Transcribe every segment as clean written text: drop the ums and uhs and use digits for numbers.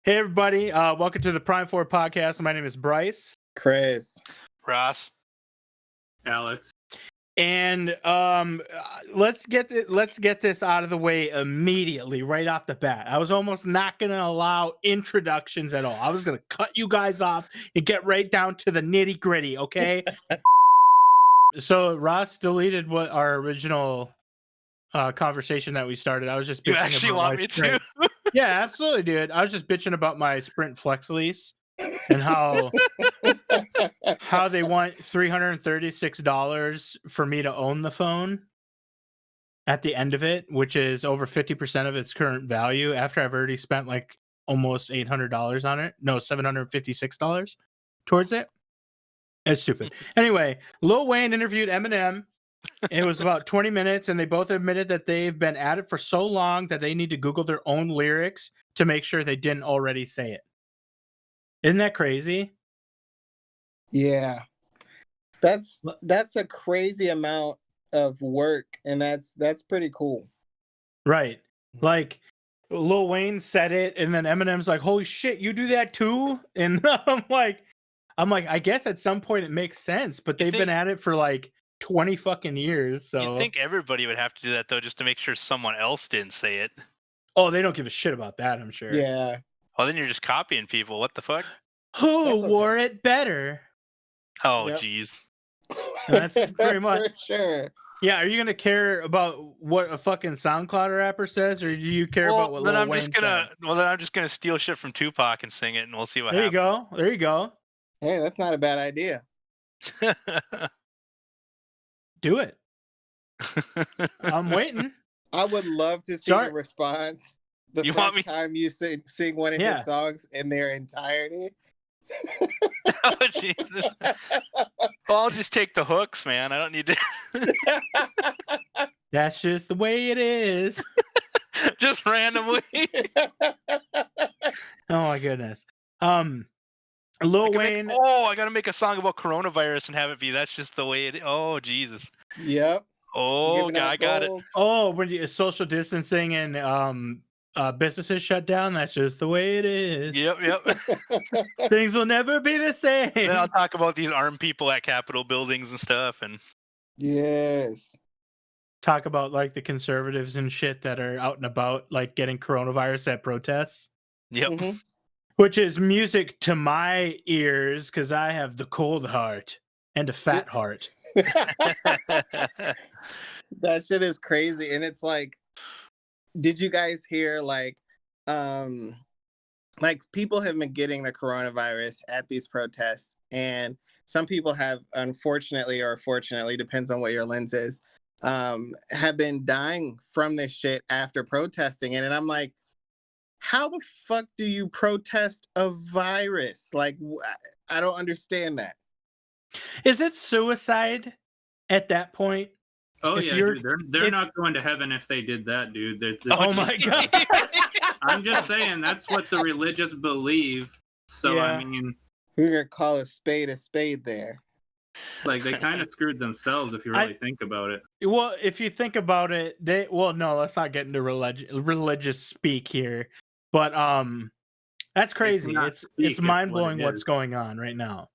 Hey everybody, welcome to the Prime 4 podcast. My name is Bryce. Chris. Ross. Alex. And let's get this out of the way immediately, right off the bat. I was almost not going to allow introductions at all. I was going to cut you guys off and get right down to the nitty gritty, okay? So Ross deleted what our original conversation that we started. I was just bitching You actually about want my me Sprint. to? Yeah, absolutely, dude. I was just bitching about my Sprint Flex lease and how they want $336 for me to own the phone at the end of it, which is over 50% of its current value after I've already spent like almost $800 on it. No, $756 towards it. It's stupid. Anyway, Lil Wayne interviewed Eminem. It was about 20 minutes, and they both admitted that they've been at it for so long that they need to Google their own lyrics to make sure they didn't already say it. Isn't that crazy? Yeah. That's a crazy amount of work, and that's pretty cool. Right. Like Lil Wayne said it, and then Eminem's like, "Holy shit, you do that too?" And I'm like, I guess at some point it makes sense, but they've been at it for like 20 fucking years. So You'd think everybody would have to do that though, just to make sure someone else didn't say it. Oh, they don't give a shit about that, I'm sure. Yeah. Well, then you're just copying people. What the fuck? Who wore it better? Oh, jeez. That's pretty much for sure. Yeah, are you gonna care about what a fucking SoundCloud rapper says, or do you care about what then Lil I'm Wayne just gonna said? well then I'm just gonna steal shit from Tupac and sing it, and we'll see what There happens. There you go. Hey, that's not a bad idea. Do it. I'm waiting. I would love to see the response the first time you sing one of his songs in their entirety. Oh, Jesus. Well, I'll just take the hooks, man. I don't need to. That's just the way it is. Just randomly. Oh my goodness. Lil Wayne. I gotta make a song about coronavirus and have it be that's just the way it is. Oh, Jesus. Yep. Oh, God, I got it. Oh, when you social distancing and businesses shut down, that's just the way it is. Yep. Things will never be the same. Then I'll talk about these armed people at Capitol buildings and stuff, and yes, talk about like the conservatives and shit that are out and about, like getting coronavirus at protests. Yep. Mm-hmm. Which is music to my ears because I have the cold heart and a fat heart. That shit is crazy, and it's like, did you guys hear like people have been getting the coronavirus at these protests, and some people have, unfortunately or fortunately, depends on what your lens is, have been dying from this shit after protesting it. And I'm like, how the fuck do you protest a virus? Like, I don't understand that. Is it suicide at that point? Oh, yeah, dude. They're not going to heaven if they did that, dude. Oh, my God. I'm just saying, that's what the religious believe. So, yeah. I mean... We're going to call a spade there. It's like they kind of screwed themselves if you really think about it. Well, if you think about it, no, let's not get into religious speak here. But that's crazy. It's mind-blowing what's going on right now.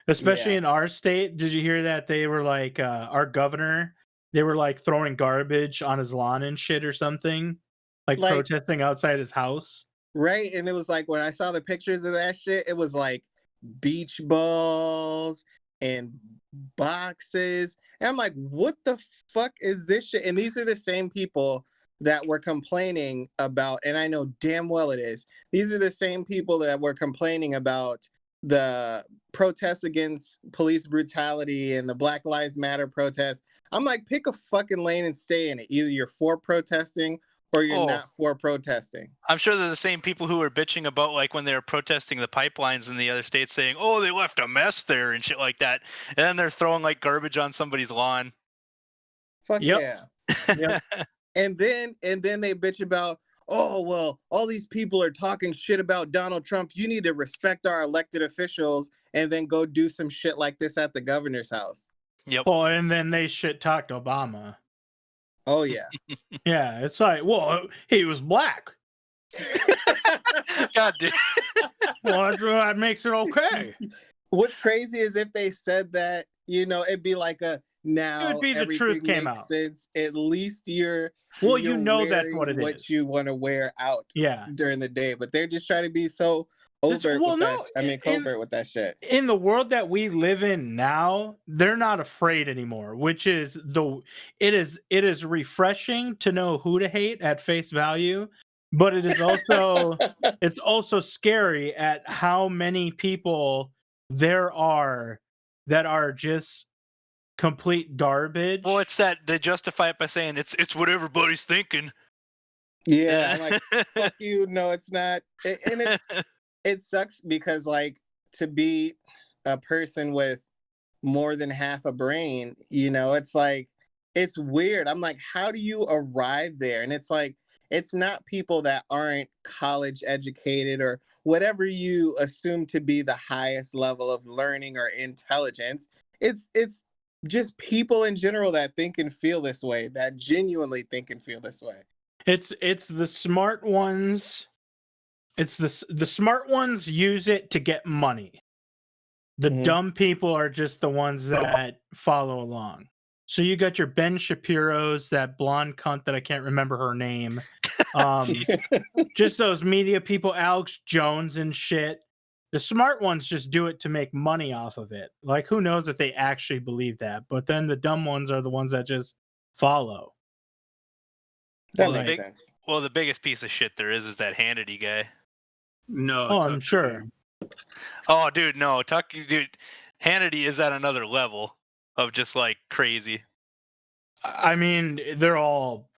Especially in our state. Did you hear that they were like our governor, they were like throwing garbage on his lawn and shit or something, like protesting outside his house. Right. And it was like, when I saw the pictures of that shit, it was like beach balls and boxes. And I'm like, what the fuck is this shit? And these are the same people that were complaining about, and I know damn well it is, these are the same people that were complaining about the protests against police brutality and the Black Lives Matter protests. I'm like, pick a fucking lane and stay in it. Either you're for protesting or you're not for protesting. I'm sure they're the same people who were bitching about like when they were protesting the pipelines in the other states, saying, "Oh, they left a mess there" and shit like that, and then they're throwing like garbage on somebody's lawn. Fuck yeah. Yep. And then they bitch about, oh, well, all these people are talking shit about Donald Trump. You need to respect our elected officials, and then go do some shit like this at the governor's house. Yep. Oh, and then they shit talked Obama. Oh, yeah. Yeah, it's like, well, he was black. God damn. Well, that's what makes it okay. What's crazy is if they said that, it'd be like a It now would be the everything truth came makes out. sense. At least you're Well, you're that's what wearing it is. you want to wear out Yeah. during the day, but they're just trying to be so overt with that. Covert with that shit. In the world that we live in now, they're not afraid anymore, which is it is refreshing to know who to hate at face value, but it is also it's also scary at how many people there are that are just complete garbage. Well, it's that they justify it by saying it's what everybody's thinking. Yeah, I'm like, fuck you. No, it's not. And it sucks because like to be a person with more than half a brain, it's like it's weird. I'm like, how do you arrive there? And it's like it's not people that aren't college educated or whatever you assume to be the highest level of learning or intelligence. It's just people in general that think and feel this way, that genuinely think and feel this way. It's the smart ones. It's the smart ones use it to get money. The dumb people are just the ones that follow along. So you got your Ben Shapiro's, that blonde cunt that I can't remember her name. Just those media people, Alex Jones and shit. The smart ones just do it to make money off of it. Like, who knows if they actually believe that? But then the dumb ones are the ones that just follow. That makes sense. Well, the biggest piece of shit there is that Hannity guy. No. Oh, I'm sure. Oh, dude, no. Dude, Hannity is at another level of just like crazy. I mean, they're all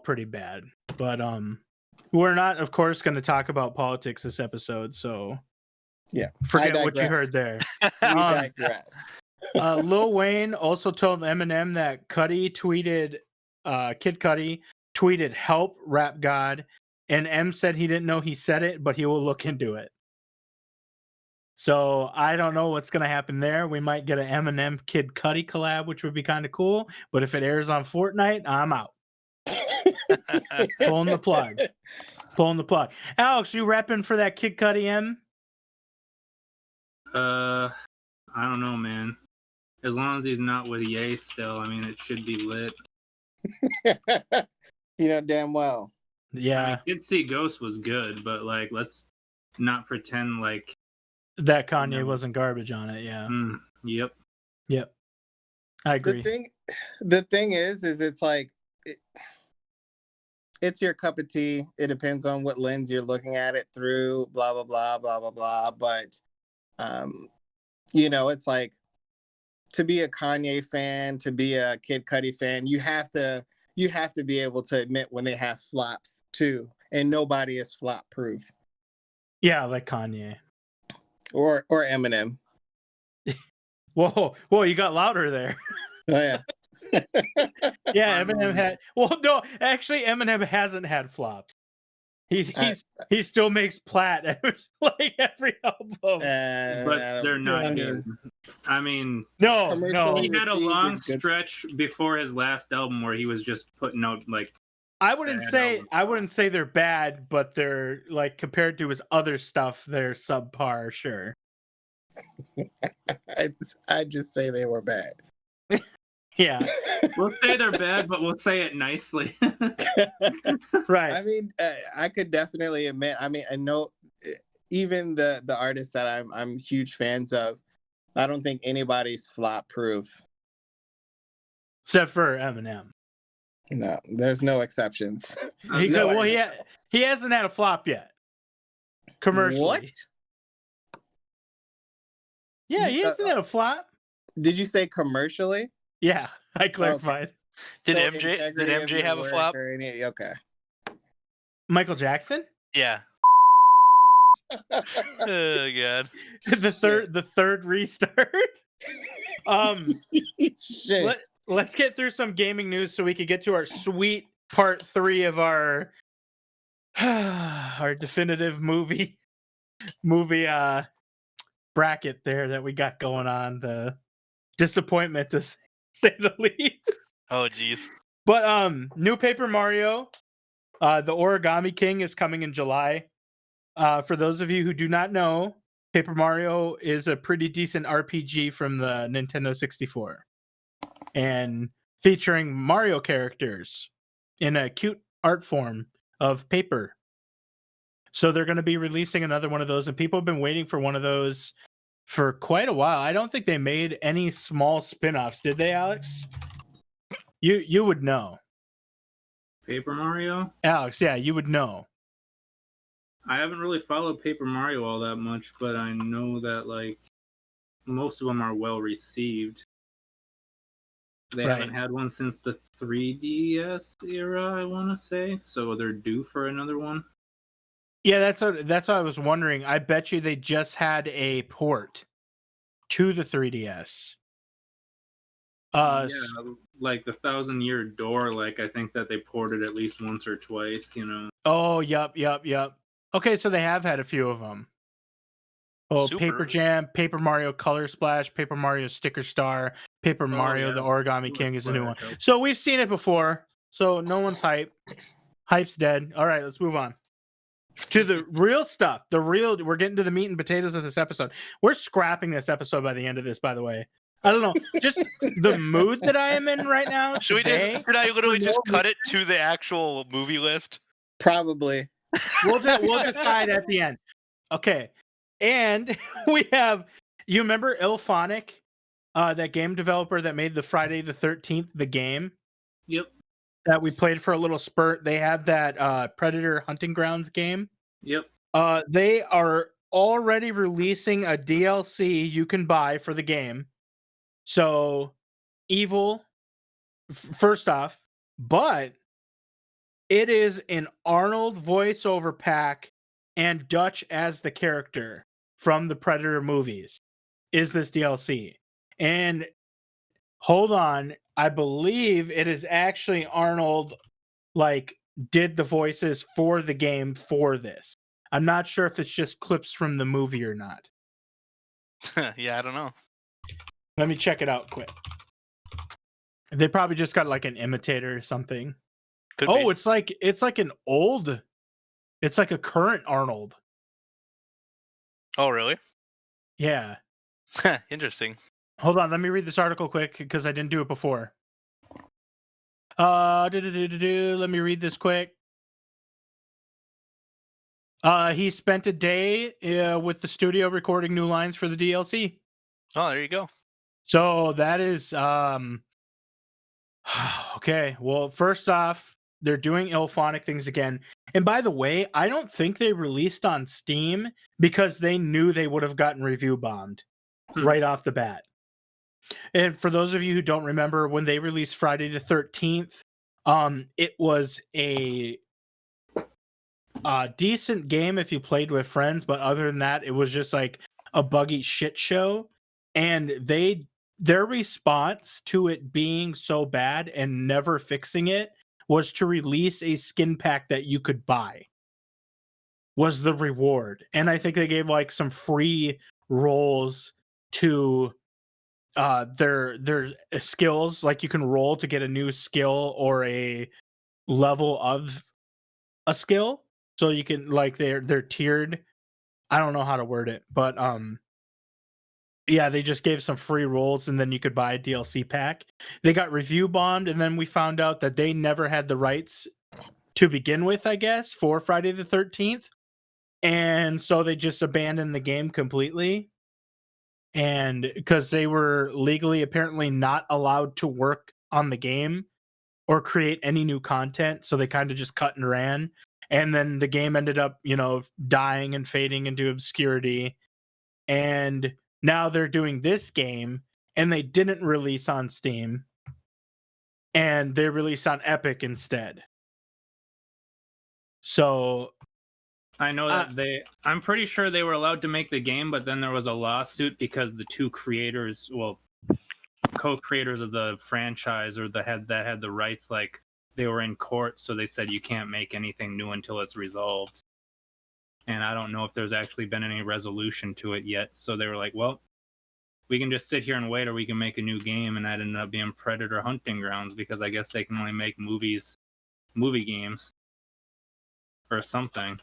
pretty bad. But we're not, of course, going to talk about politics this episode, so yeah, forget what you heard there. We digress. Lil Wayne also told Eminem that Kid Cudi tweeted "Help, Rap God," and M said he didn't know he said it, but he will look into it. So I don't know what's gonna happen there. We might get an Eminem Kid Cudi collab, which would be kind of cool. But if it airs on Fortnite, I'm out. Pulling the plug. Alex, you repping for that Kid Cudi M? I don't know, man. As long as he's not with Ye still, I mean, it should be lit. Damn well. Yeah. I mean, Kids See Ghost was good, but like, let's not pretend like that Kanye wasn't garbage on it. Yeah. Yep. I agree. The thing is it's like it's your cup of tea. It depends on what lens you're looking at it through. Blah blah blah blah blah blah. But it's like to be a Kanye fan, to be a Kid Cudi fan, you have to be able to admit when they have flops too, and nobody is flop proof. Yeah, like Kanye or Eminem. Whoa, you got louder there. Oh yeah. Yeah, Eminem had. Well, no, actually, Eminem hasn't had flops. He still makes plat like every album, but they're not good. I mean, no. He had a long stretch before his last album where he was just putting out like. I wouldn't say they're bad, but they're like compared to his other stuff, they're subpar. Sure. I'd just say they were bad. Yeah. We'll say they're bad, but we'll say it nicely. Right. I mean, I could definitely admit, I know even the artists that I'm huge fans of, I don't think anybody's flop proof. Except for Eminem. No, there's no exceptions. He hasn't had a flop yet. Commercially. What? Yeah, he hasn't had a flop. Did you say commercially? Yeah, I clarified. Okay. Did MJ have a flop? Okay. Michael Jackson? Yeah. Oh god. The third restart. Shit. Let's get through some gaming news so we can get to our sweet part 3 of our definitive movie bracket there that we got going on. The disappointment to say the least. Oh geez. But new Paper Mario The Origami King is coming in July. For those of you who do not know, Paper Mario is a pretty decent RPG from the Nintendo 64. And featuring Mario characters in a cute art form of paper. So they're going to be releasing another one of those, and people have been waiting for one of those for quite a while. I don't think they made any small spin-offs, did they, Alex? You would know. Paper Mario? Alex, yeah, you would know. I haven't really followed Paper Mario all that much, but I know that like most of them are well received. They Right. haven't had one since the 3DS era, I want to say, so they're due for another one. Yeah, that's what I was wondering. I bet you they just had a port to the 3DS. Yeah, like the Thousand Year Door, like I think that they ported at least once or twice, you know. Oh, yep. Okay, so they have had a few of them. Oh, Super. Paper Jam, Paper Mario Color Splash, Paper Mario Sticker Star, Paper Mario yeah. The Origami Color King is a new one. Splash. So we've seen it before. So no one's hype. Hype's dead. All right, let's move on to the real stuff. We're getting to the meat and potatoes of this episode. We're scrapping this episode by the end of this, by the way. I don't know. Just the mood that I am in right now. Should I literally just cut it to the actual movie list? Probably. We'll decide at the end. Okay. And we have, you remember Ilphonic, that game developer that made the Friday the 13th, the game? Yep. That we played for a little spurt. They have that Predator Hunting Grounds game. Yep. They are already releasing a DLC you can buy for the game. So, evil, first off, but it is an Arnold voiceover pack and Dutch as the character from the Predator movies is this DLC. And hold on, I believe it is actually Arnold like did the voices for the game for this. I'm not sure if it's just clips from the movie or not. Yeah, I don't know. Let me check it out quick. They probably just got like an imitator or something. Could be. It's like a current Arnold. Oh, really? Yeah. Interesting. Hold on, let me read this article quick because I didn't do it before. Let me read this quick. He spent a day with the studio recording new lines for the DLC. Oh, there you go. So that is okay. Well, first off, they're doing Ilphonic things again. And by the way, I don't think they released on Steam because they knew they would have gotten review bombed right off the bat. And for those of you who don't remember, when they released Friday the 13th, it was a decent game if you played with friends, but other than that, it was just like a buggy shit show. And their response to it being so bad and never fixing it was to release a skin pack that you could buy. Was the reward. And I think they gave like some free rolls to their skills, like you can roll to get a new skill or a level of a skill. So you can like they're tiered. I don't know how to word it, but yeah, they just gave some free rolls and then you could buy a DLC pack. They got review bombed, and then we found out that they never had the rights to begin with, I guess, for Friday the 13th. And so they just abandoned the game completely. And because they were legally apparently not allowed to work on the game or create any new content, so they kind of just cut and ran. And then the game ended up, dying and fading into obscurity. And now they're doing this game, and they didn't release on Steam, and they released on Epic instead. So I know that I'm pretty sure they were allowed to make the game, but then there was a lawsuit because the two creators, co-creators of the franchise or that had the rights, like they were in court, so they said you can't make anything new until it's resolved. And I don't know if there's actually been any resolution to it yet. So they were like, well, we can just sit here and wait, or we can make a new game. And that ended up being Predator Hunting Grounds, because I guess they can only make movie games. or something.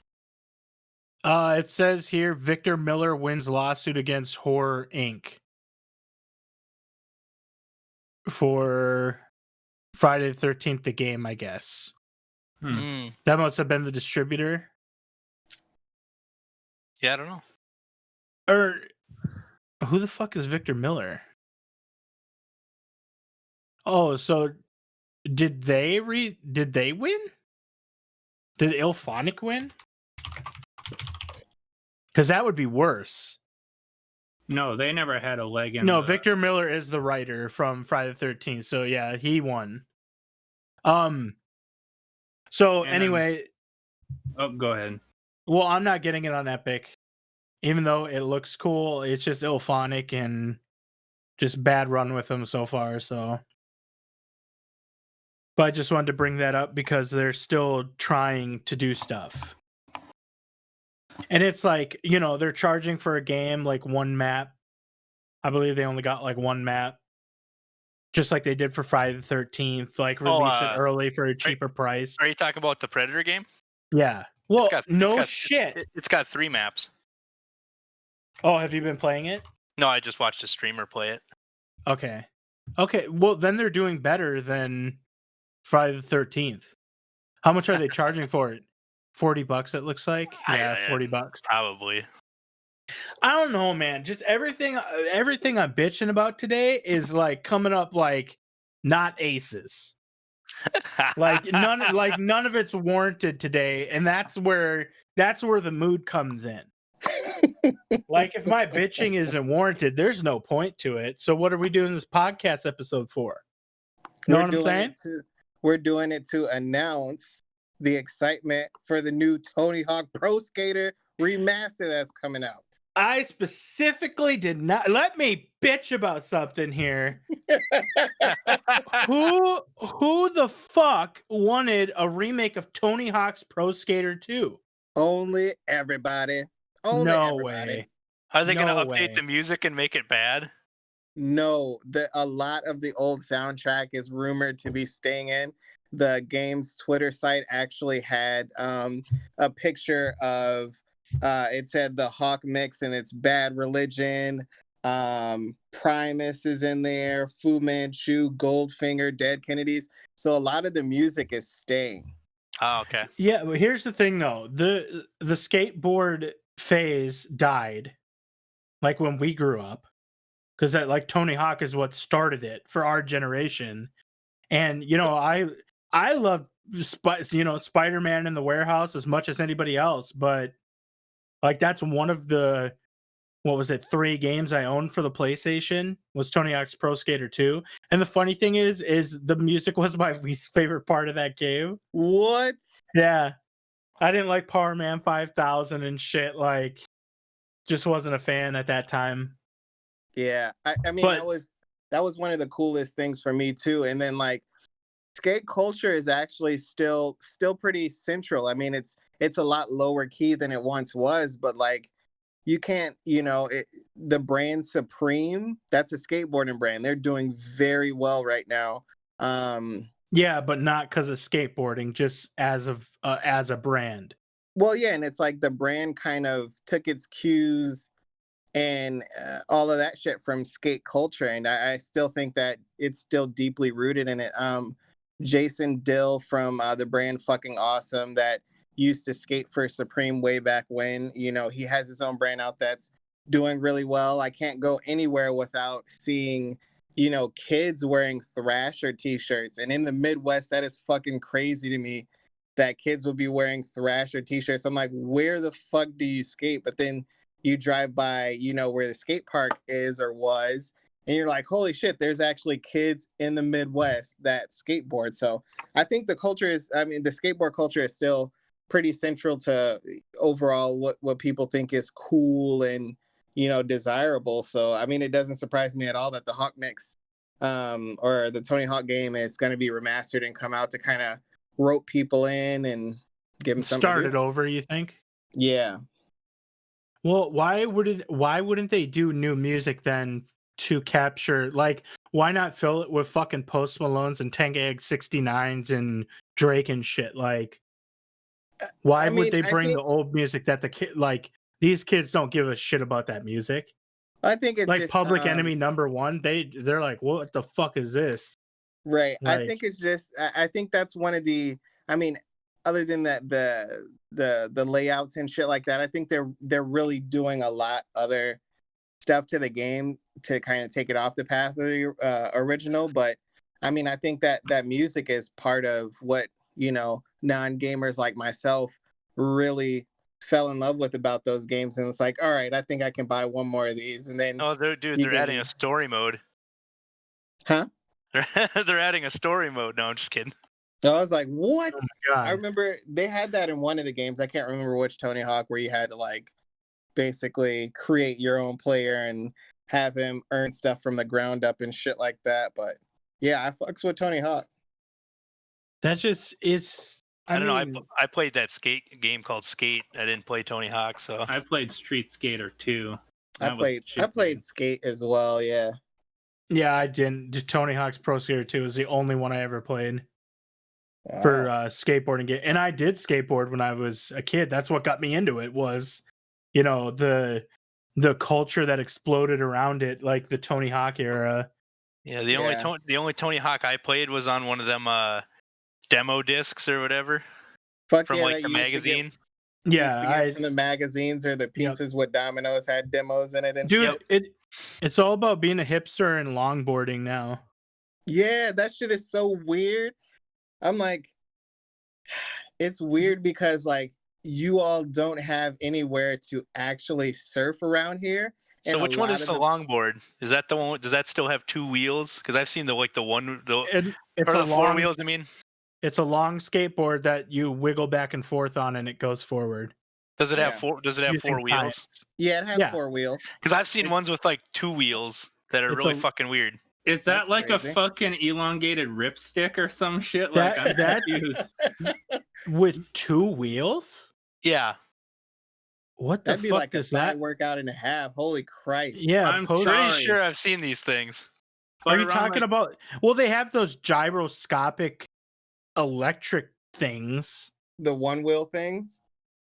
It says here Victor Miller wins lawsuit against Horror Inc. for Friday the 13th, the game, I guess. That must have been the distributor. Yeah, I don't know. Or who the fuck is Victor Miller? Oh, so did they win? Did Ilphonic win? Because that would be worse. No, they never had a leg in. No, Victor Miller is the writer from Friday the 13th. So yeah, he won. So anyway, go ahead. Well, I'm not getting it on Epic, even though it looks cool. It's just Ilphonic and just bad run with them so far. So, but I just wanted to bring that up because they're still trying to do stuff. And it's like, they're charging for a game like one map. I believe they only got like one map. Just like they did for Friday the 13th, like release it early for a cheaper price. Are you talking about the Predator game? Yeah. Well, shit. It's got 3 maps. Oh, have you been playing it? No, I just watched a streamer play it. Okay. Well, then they're doing better than Friday the 13th. How much are they charging for it? $40 it looks like. Yeah, $40. Probably. I don't know, man. Just everything I'm bitching about today is like coming up like not aces. Like none of it's warranted today, and that's where the mood comes in. Like if my bitching isn't warranted, there's no point to it. So what are we doing this podcast episode for? You know what I'm saying? We're doing it to announce the excitement for the new Tony Hawk Pro Skater remaster that's coming out. I specifically did not let me bitch about something here. Who the fuck wanted a remake of Tony Hawk's Pro Skater 2? Only everybody. No way. Are they going to update the music and make it bad? No, a lot of the old soundtrack is rumored to be staying in. The game's Twitter site actually had a picture of it said the Hawk mix and it's Bad Religion. Primus is in there, Fu Manchu, Goldfinger, Dead Kennedys. So a lot of the music is staying. Oh, okay. Yeah, but here's the thing though. The skateboard phase died like when we grew up. Because that like Tony Hawk is what started it for our generation. And I love Spider-Man in the Warehouse as much as anybody else, but like that's one of the 3 games I owned for the PlayStation was Tony Hawk's Pro Skater 2. And the funny thing is the music was my least favorite part of that game. What? Yeah. I didn't like Power Man 5000 and shit, like just wasn't a fan at that time. Yeah. I mean that was one of the coolest things for me too. And then like skate culture is actually still pretty central. I mean, it's a lot lower key than it once was, but like you can't, the brand Supreme, that's a skateboarding brand. They're doing very well right now. Yeah, but not because of skateboarding, just as a brand. Well, yeah, and it's like the brand kind of took its cues and all of that shit from skate culture, and I still think that it's still deeply rooted in it. Jason Dill from the brand Fucking Awesome that used to skate for Supreme way back when, he has his own brand out that's doing really well. I can't go anywhere without seeing, kids wearing Thrasher t-shirts. And in the Midwest, that is fucking crazy to me that kids would be wearing Thrasher t-shirts. I'm like, where the fuck do you skate? But then you drive by, where the skate park is or was, and you're like, holy shit, there's actually kids in the Midwest that skateboard. So I think the skateboard culture is still pretty central to overall what people think is cool and, desirable. So, I mean, it doesn't surprise me at all that the Hawk Mix or the Tony Hawk game is going to be remastered and come out to kind of rope people in and give them something. Start it over, you think? Yeah. Well, why wouldn't they do new music then to capture, like, why not fill it with fucking Post Malones and Tank Egg 69s and Drake and shit? Like, Why I would mean, they I bring the think old music that the kid like? These kids don't give a shit about that music. it's Like just Public Enemy #1, they're like, what the fuck is this? right. I Like, think it's just I think that's one of the I mean, other than that the layouts and shit like that, I think they're really doing a lot other stuff to the game to kind of take it off the path of the original. But I mean, I think that music is part of what, non-gamers like myself really fell in love with about those games. And it's like, all right, I think I can buy one more of these. And then Oh, you they're get adding a story mode. huh? They're adding a story mode. No, I'm just kidding. So I was like, what? oh my I god. remember they had that in one of the games. I can't remember which Tony Hawk, where you had to like basically create your own player and have him earn stuff from the ground up and shit like that. But yeah, I fucks with Tony Hawk. That's just it's. I don't mean, know. I played that skate game called Skate. I didn't play Tony Hawk, so I played Street Skater 2. I played Skate as well. Yeah. yeah, I didn't. Just Tony Hawk's Pro Skater 2 is the only one I ever played for skateboarding game, and I did skateboard when I was a kid. That's what got me into it. Was the culture that exploded around it, like the Tony Hawk era. yeah. The only Tony Hawk I played was on one of them demo discs or whatever Fuck from yeah, like that the you used to get- magazine. you Yeah, used to get from the magazines or the Yep. pieces with dominoes had demos in it and dude, shit. it's all about being a hipster and longboarding now. Yeah, that shit is so weird. I'm like, it's weird because like you all don't have anywhere to actually surf around here. So And a which one lot is of the longboard? Is that the one? Does that still have two wheels? Because I've seen the It's or a the four long wheels. I mean, it's a long skateboard that you wiggle back and forth on, and it goes forward. does it have Yeah. four? Does it have using four wheels? science. Yeah, it has Yeah. 4 wheels. Because I've seen ones with like two wheels that are It's really a- fucking weird. Is That's that like crazy. a fucking elongated ripstick or some shit? That- Like I'm that- confused. With 2 wheels? Yeah, What the That'd be fuck like a is thigh that? workout and a half. Holy Christ. Yeah, I'm pose- pretty Sorry. sure I've seen these things. But Are you around, talking like, about? Well, they have those gyroscopic electric things. The one wheel things.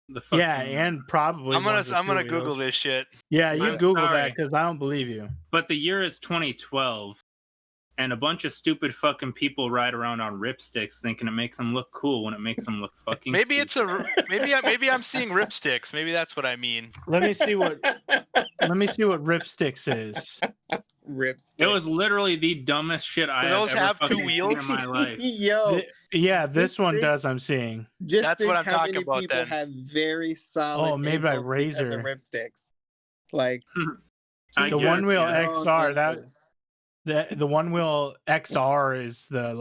the fucking, Yeah, and probably I'm ones with gonna 2 Google wheels. this shit. Yeah, you I'm Google sorry. that because I don't believe you. But the year is 2012, and a bunch of stupid fucking people ride around on ripsticks thinking it makes them look cool when it makes them look fucking. Maybe stupid. maybe I'm seeing ripsticks. Maybe that's what I mean. Let me see what Ripsticks is. Ripsticks. It was literally the dumbest shit I Do have those ever have two fucking wheels? seen in my life. Yo, Yeah, this Just one think- does. I'm seeing. just That's think what I'm how talking many about people then. have very solid made by ankles because of Razor. ripsticks. Like I The guess, one wheel yeah. XR. That ankles. the one wheel XR is the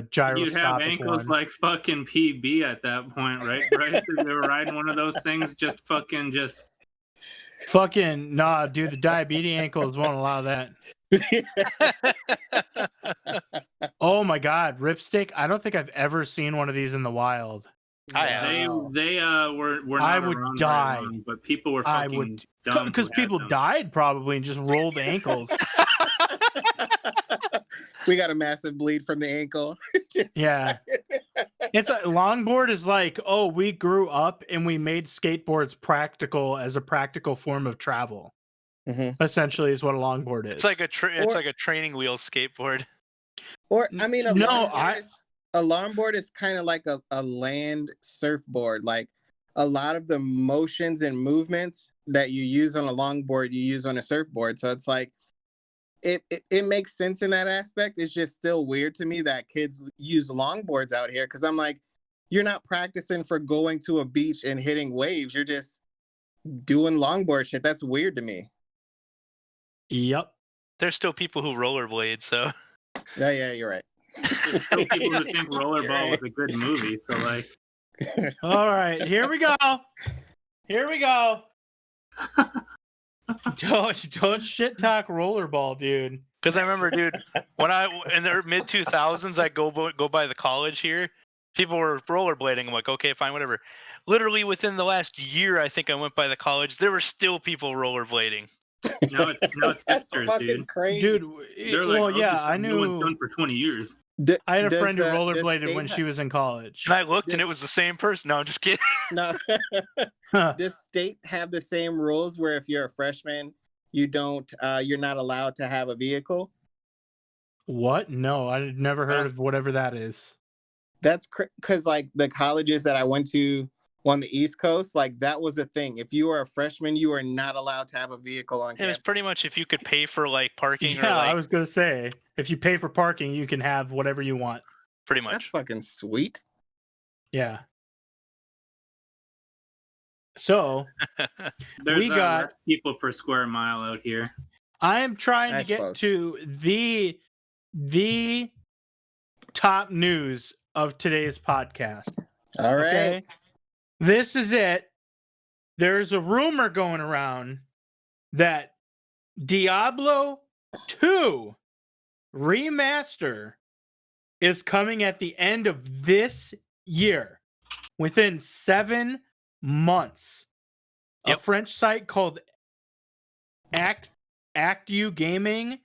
gyroscopic You'd have ankles one. like fucking PB at that point, right? Right? If they were riding one of those things, just fucking just. Fucking nah, dude. The diabetes ankles won't allow that. Oh my god, Ripstick! I don't think I've ever seen one of these in the wild. I have. Wow. They were I not would around die. very long, but people were I fucking would- dumb Because who had people them. died probably and just rolled ankles. We got a massive bleed from the ankle. Yeah. It's a longboard is like, oh, we grew up and we made skateboards practical as a practical form of travel. Mhm. Essentially, is what a longboard is. It's like a Or- training wheel skateboard. Or I mean, No, a longboard is kind of like a land surfboard. Like a lot of the motions and movements that you use on a longboard, you use on a surfboard. So it's like it makes sense in that aspect. It's just still weird to me that kids use longboards out here because I'm like, you're not practicing for going to a beach and hitting waves. You're just doing longboard shit. That's weird to me. Yep. There's still people who rollerblade, so Yeah, you're right. There's still people who think Rollerball was a good movie, so like. All right, here we go. Here we go. Don't shit talk rollerball, dude. because I remember, dude, when I in the mid 2000s, I go by the college here. People were rollerblading. I'm like, okay, fine, whatever. Literally within the last year, I think I went by the college. There were still people rollerblading. Now it's That's hipsters, fucking dude. crazy. Dude, They're like, well, "Oh, yeah, this I is no one's knew. done for 20 years. I had a does friend who the rollerbladed state when she was in college. And I looked and This- it was the same person. No, I'm just kidding. no, Huh. does state have the same rules where if you're a freshman, you're not allowed to have a vehicle? What? No, I'd never heard of whatever that is. That's because like the colleges that I went to on the East Coast, like that was a thing. If you were a freshman, you were not allowed to have a vehicle on It was campus. pretty much if you could pay for like parking or Yeah, like I was gonna say if you pay for parking, you can have whatever you want. pretty That's much. fucking sweet. Yeah. So There's We got- less people per square mile out here. I am trying I to get suppose. to the top news of today's podcast. All right. Okay. This is it. There's a rumor going around that Diablo 2 remaster is coming at the end of this year, within 7 months. Yep. A French site called ActU Gaming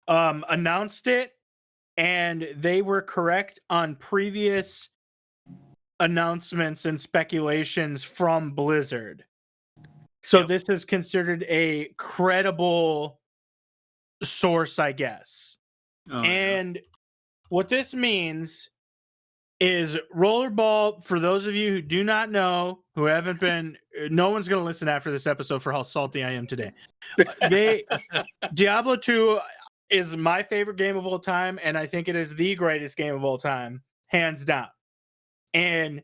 announced it, and they were correct on previous announcements and speculations from Blizzard. So Yep. this is considered a credible source, I guess. Oh, yeah. And what this means is Rollerball, for those of you who do not know, who haven't been, no one's going to listen after this episode for how salty I am today. Diablo 2 is my favorite game of all time, and I think it is the greatest game of all time, hands down. And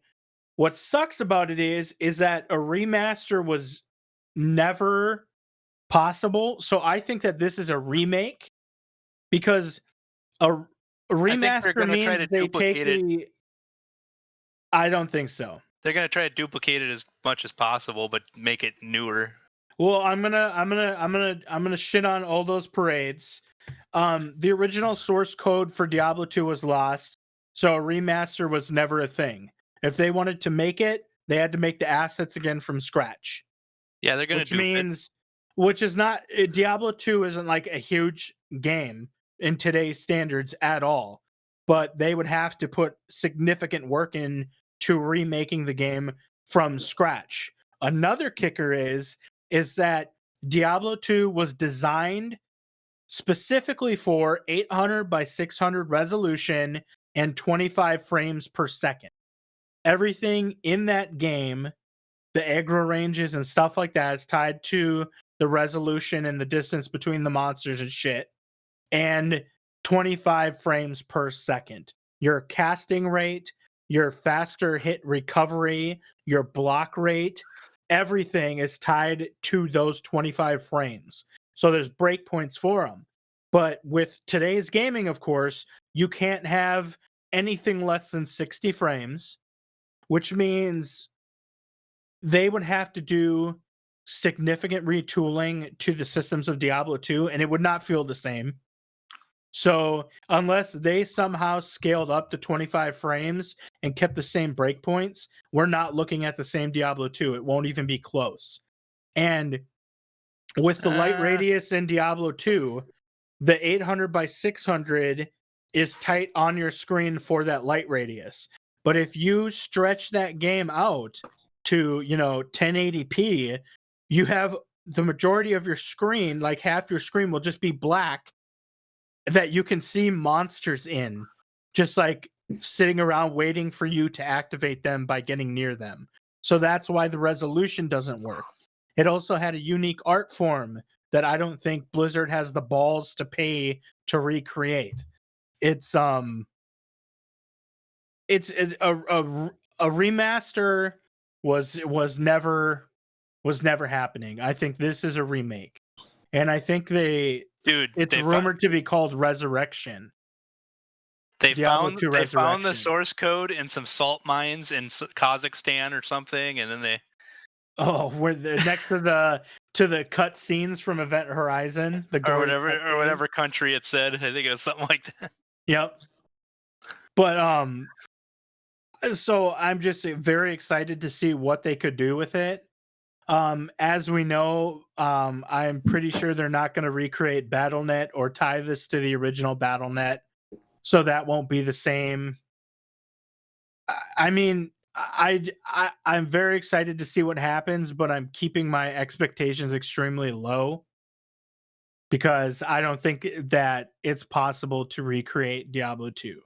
what sucks about it is that a remaster was never possible. So I think that this is a remake, because a remaster gonna try means to they take duplicate it. the. I don't think so. They're gonna try to duplicate it as much as possible, but make it newer. Well, I'm gonna shit on all those parades. The original source code for Diablo 2 was lost, so a remaster was never a thing. If they wanted to make it, they had to make the assets again from scratch. Yeah, they're gonna Which do it. means, which is not, Diablo 2 isn't like a huge game in today's standards at all, but they would have to put significant work in to remaking the game from scratch. Another kicker is that Diablo 2 was designed specifically for 800 by 600 resolution and 25 frames per second. Everything in that game, the aggro ranges and stuff like that, is tied to the resolution and the distance between the monsters and shit, and 25 frames per second. Your casting rate, your faster hit recovery, your block rate, everything is tied to those 25 frames. So there's breakpoints for them. But with today's gaming, of course, you can't have anything less than 60 frames, which means they would have to do significant retooling to the systems of Diablo 2, and it would not feel the same. So unless they somehow scaled up to 25 frames and kept the same breakpoints, we're not looking at the same Diablo 2. It won't even be close. And with the light radius in Diablo 2, the 800 by 600 is tight on your screen for that light radius. But if you stretch that game out to, 1080p, you have the majority of your screen, like half your screen will just be black, that you can see monsters in, just like sitting around waiting for you to activate them by getting near them. So that's why the resolution doesn't work. It also had a unique art form that I don't think Blizzard has the balls to pay to recreate. It's a remaster was never happening. I think this is a remake, and I think it's rumored to be called Resurrection. They Diablo found 2 they found the Resurrection. source code in some salt mines in Kazakhstan or something, and then they where next to the cut scenes from Event Horizon, the or gory whatever country it said. I think it was something like that. Yep. But so I'm just very excited to see what they could do with it. As we know, I'm pretty sure they're not going to recreate BattleNet or tie this to the original BattleNet. so that won't be the same. I mean, I'm very excited to see what happens, but I'm keeping my expectations extremely low because I don't think that it's possible to recreate Diablo 2.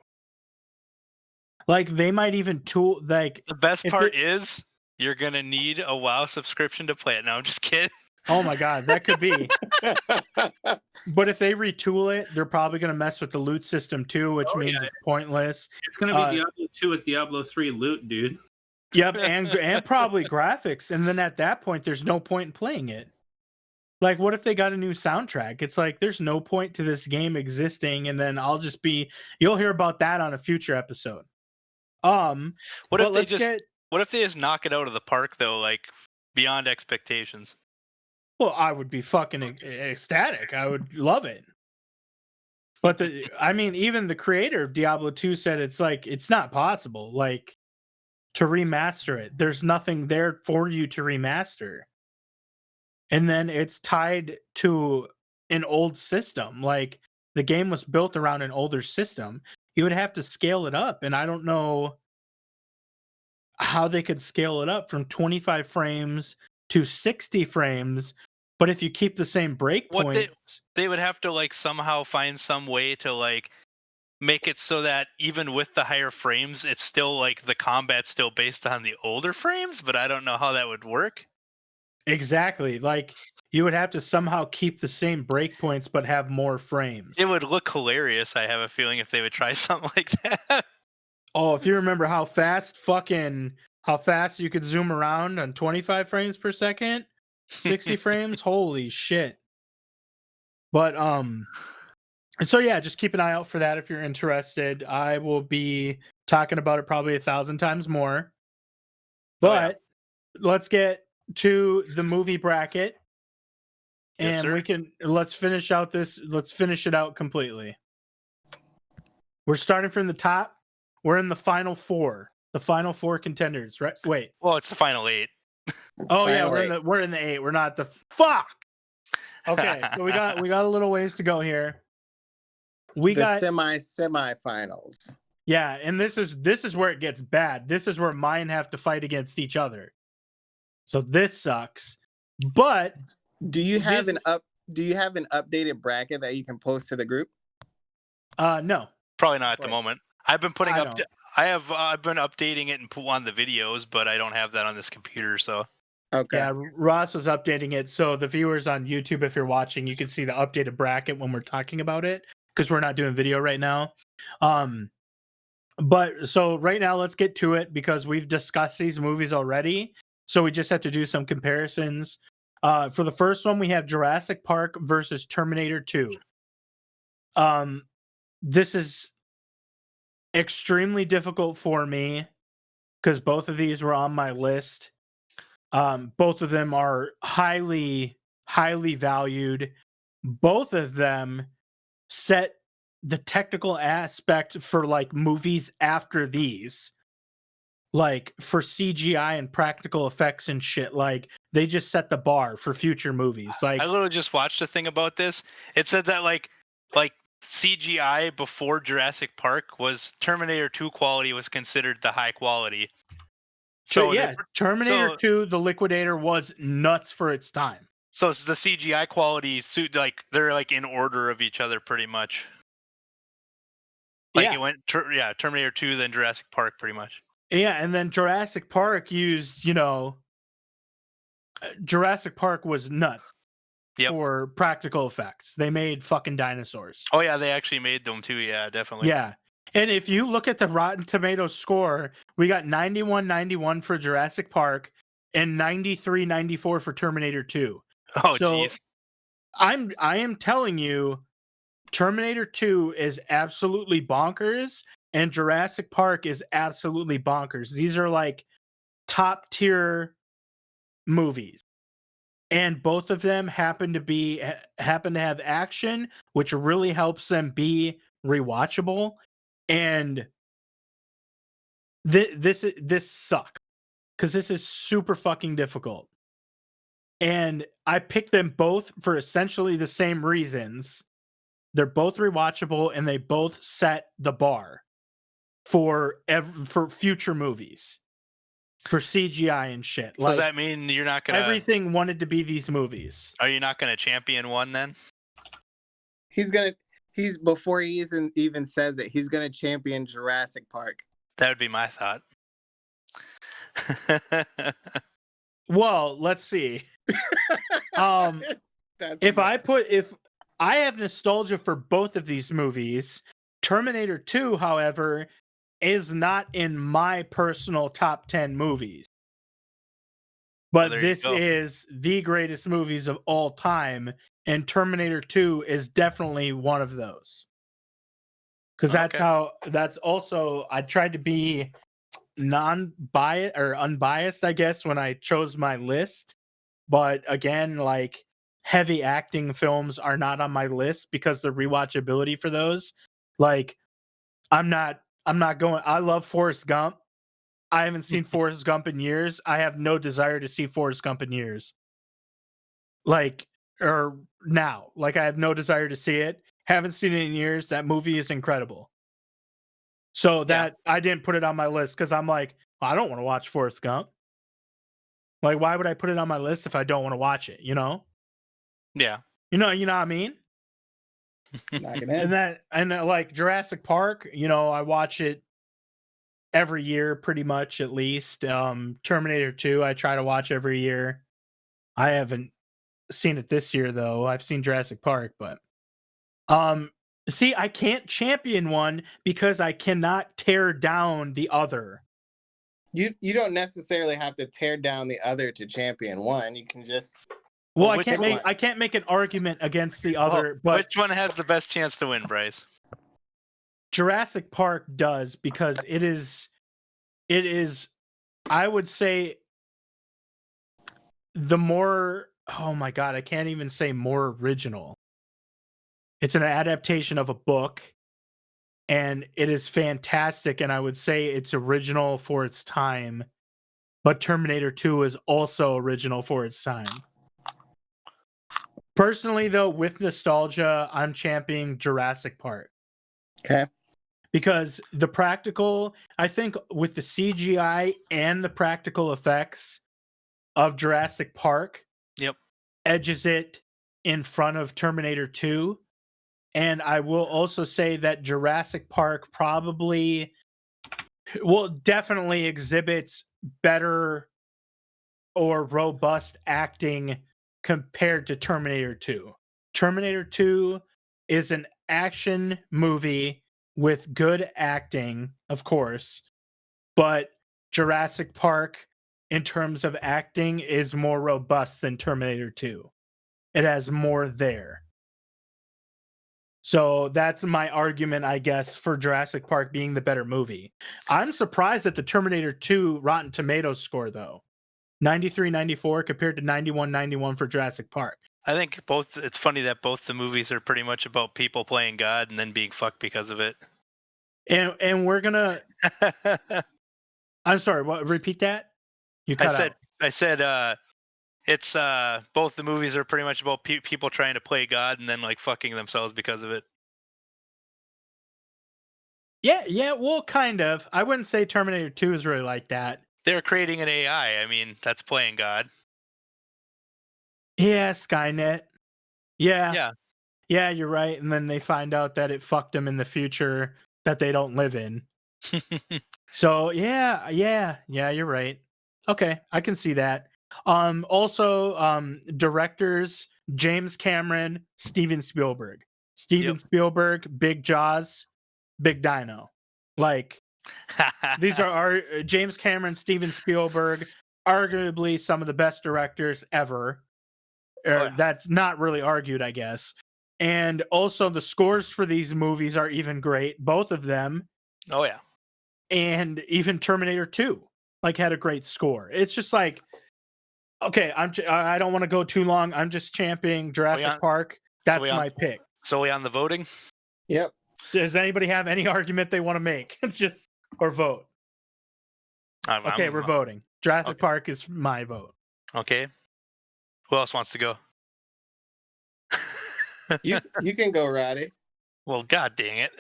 Like they might even tool like The best if part it, is you're gonna need a WoW subscription to play it. No, I'm just kidding. oh my god, that could be. But if they retool it, they're probably going to mess with the loot system too, which Oh, means yeah. it's pointless. It's gonna be Diablo 2 with Diablo 3 loot, dude. Yep, and probably graphics. And then at that point, there's no point in playing it. Like, what if they got a new soundtrack? It's like there's no point to this game existing, and then I'll just be. You'll hear about that on a future episode. What but if they let's just get. what if they just knock it out of the park though, like beyond expectations? Well, I would be fucking ecstatic. I would love it. But I mean, even the creator of Diablo 2 said it's like it's not possible. Like to remaster it. There's nothing there for you to remaster. And then it's tied to an old system. Like the game was built around an older system. You would have to scale it up. And I don't know how they could scale it up from 25 frames to 60 frames. But if you keep the same breakpoints, They would have to like somehow find some way to like make it so that even with the higher frames, it's still like the combat's still based on the older frames, but I don't know how that would work. exactly. Like you would have to somehow keep the same breakpoints but have more frames. It would look hilarious, I have a feeling, if they would try something like that. Oh, if you remember how fast you could zoom around on 25 frames per second, 60 frames, holy shit. But so yeah, just keep an eye out for that if you're interested. I will be talking about it probably 1,000 times more. But let's get to the movie bracket. Yes, And sir. let's finish it out completely. We're starting from the top. We're in the final four. The final four contenders, right? Wait. Well, it's the final 8. Oh yeah, Finally. we're in the 8. We're not the fuck. Okay, so we got a little ways to go here. We The got semifinals. yeah, and this is where it gets bad. This is where mine have to fight against each other. So this sucks. But Do you have an updated bracket that you can post to the group? no. Probably not at the Christ. moment. I've been putting I up. don't. I've been updating it and put on the videos, but I don't have that on this computer. So Okay. Yeah, Ross was updating it. So the viewers on YouTube, if you're watching, you can see the updated bracket when we're talking about it because we're not doing video right now. But so right now, let's get to it because we've discussed these movies already. So we just have to do some comparisons. For the first one, we have Jurassic Park versus Terminator 2. This is extremely difficult for me because both of these were on my list. Both of them are highly, highly valued. Both of them set the technical aspect for like movies after these, like for CGI and practical effects and shit. Like they just set the bar for future movies. Like I literally just watched a thing about this. It said that like CGI before Jurassic Park was Terminator 2 quality was considered the high quality. So yeah, Terminator so 2, The Liquidator was nuts for its time. so it's the CGI quality suit, like they're like in order of each other pretty much. Like Yeah. it went Terminator 2 then Jurassic Park pretty much. Yeah, and then Jurassic Park used, Jurassic Park was nuts for practical effects. They made fucking dinosaurs. Oh yeah, they actually made them too. Yeah, definitely. Yeah. And if you look at the Rotten Tomatoes score, we got 91 for Jurassic Park and 93-94 for Terminator 2. Oh So jeez. I am telling you, Terminator 2 is absolutely bonkers and Jurassic Park is absolutely bonkers. These are like top tier movies. And both of them happen to have action, which really helps them be rewatchable. And this sucks because this is super fucking difficult. And I picked them both for essentially the same reasons. They're both rewatchable, and they both set the bar for future movies, for CGI and shit. So does that mean you're not gonna? Everything wanted to be these movies. Are you not gonna champion one then? He's before he even says it, he's gonna champion Jurassic Park. That would be my thought. Well, let's see. If I have nostalgia for both of these movies, Terminator 2, however, is not in my personal top 10 movies. But this is the greatest movies of all time, and Terminator 2 is definitely one of those. Because that's also, I tried to be non-biased or unbiased, I guess, when I chose my list. But again, like, heavy acting films are not on my list because the rewatchability for those, like, I'm not going. I love Forrest Gump. I haven't seen Forrest Gump in years. I have no desire to see Forrest Gump in years. Like, or now. Like, I have no desire to see it. Haven't seen it in years. That movie is incredible. So that I didn't put it on my list because I'm like, well, I don't want to watch Forrest Gump. Like, why would I put it on my list if I don't want to watch it? You know? Yeah. You know what I mean? And like Jurassic Park, you know, I watch it every year pretty much, at least. Terminator 2 I try to watch every year. I haven't seen it this year though. I've seen Jurassic Park, but see, I can't champion one because I cannot tear down the other. You don't necessarily have to tear down the other to champion one. You can just I can't make an argument against the other, but which one has the best chance to win, Bryce? Jurassic Park does, because it is I would say the more, oh my god, I can't even say more original. It's an adaptation of a book, and it is fantastic, and I would say it's original for its time, but Terminator 2 is also original for its time. Personally, though, with nostalgia, I'm championing Jurassic Park. Okay. Because the practical, I think with the CGI and the practical effects of Jurassic Park, edges it in front of Terminator 2. And I will also say that Jurassic Park definitely exhibits better or robust acting compared to Terminator 2. Terminator 2 is an action movie with good acting, of course, but Jurassic Park, in terms of acting, is more robust than Terminator 2. It has more there. So that's my argument, I guess, for Jurassic Park being the better movie. I'm surprised at the Terminator 2 Rotten Tomatoes score, though. 93-94 compared to 91-91 for Jurassic Park. I think it's funny that both the movies are pretty much about people playing God and then being fucked because of it. And we're gonna I'm sorry, what, repeat that? You cut out. I said it's both the movies are pretty much about people trying to play God and then like fucking themselves because of it. Yeah, well, kind of. I wouldn't say Terminator 2 is really like that. They're creating an AI. I mean, that's playing God. Yeah, Skynet. Yeah. Yeah, you're right. And then they find out that it fucked them in the future that they don't live in. So yeah, you're right. Okay, I can see that. Also, directors James Cameron, Steven Spielberg. Spielberg, Big Jaws, Big Dino. Like, these are our James Cameron, Steven Spielberg, arguably some of the best directors ever. That's not really argued, I guess. And also the scores for these movies are even great, both of them. Oh yeah. And even Terminator 2 like had a great score. It's just like, okay, I don't want to go too long. I'm just championing Jurassic Park. That's my pick. So we on the voting? Yep. Does anybody have any argument they want to make? Just or vote? Okay, we're voting. Jurassic Park is my vote. Okay. Who else wants to go? You can go, Roddy. Well, god dang it.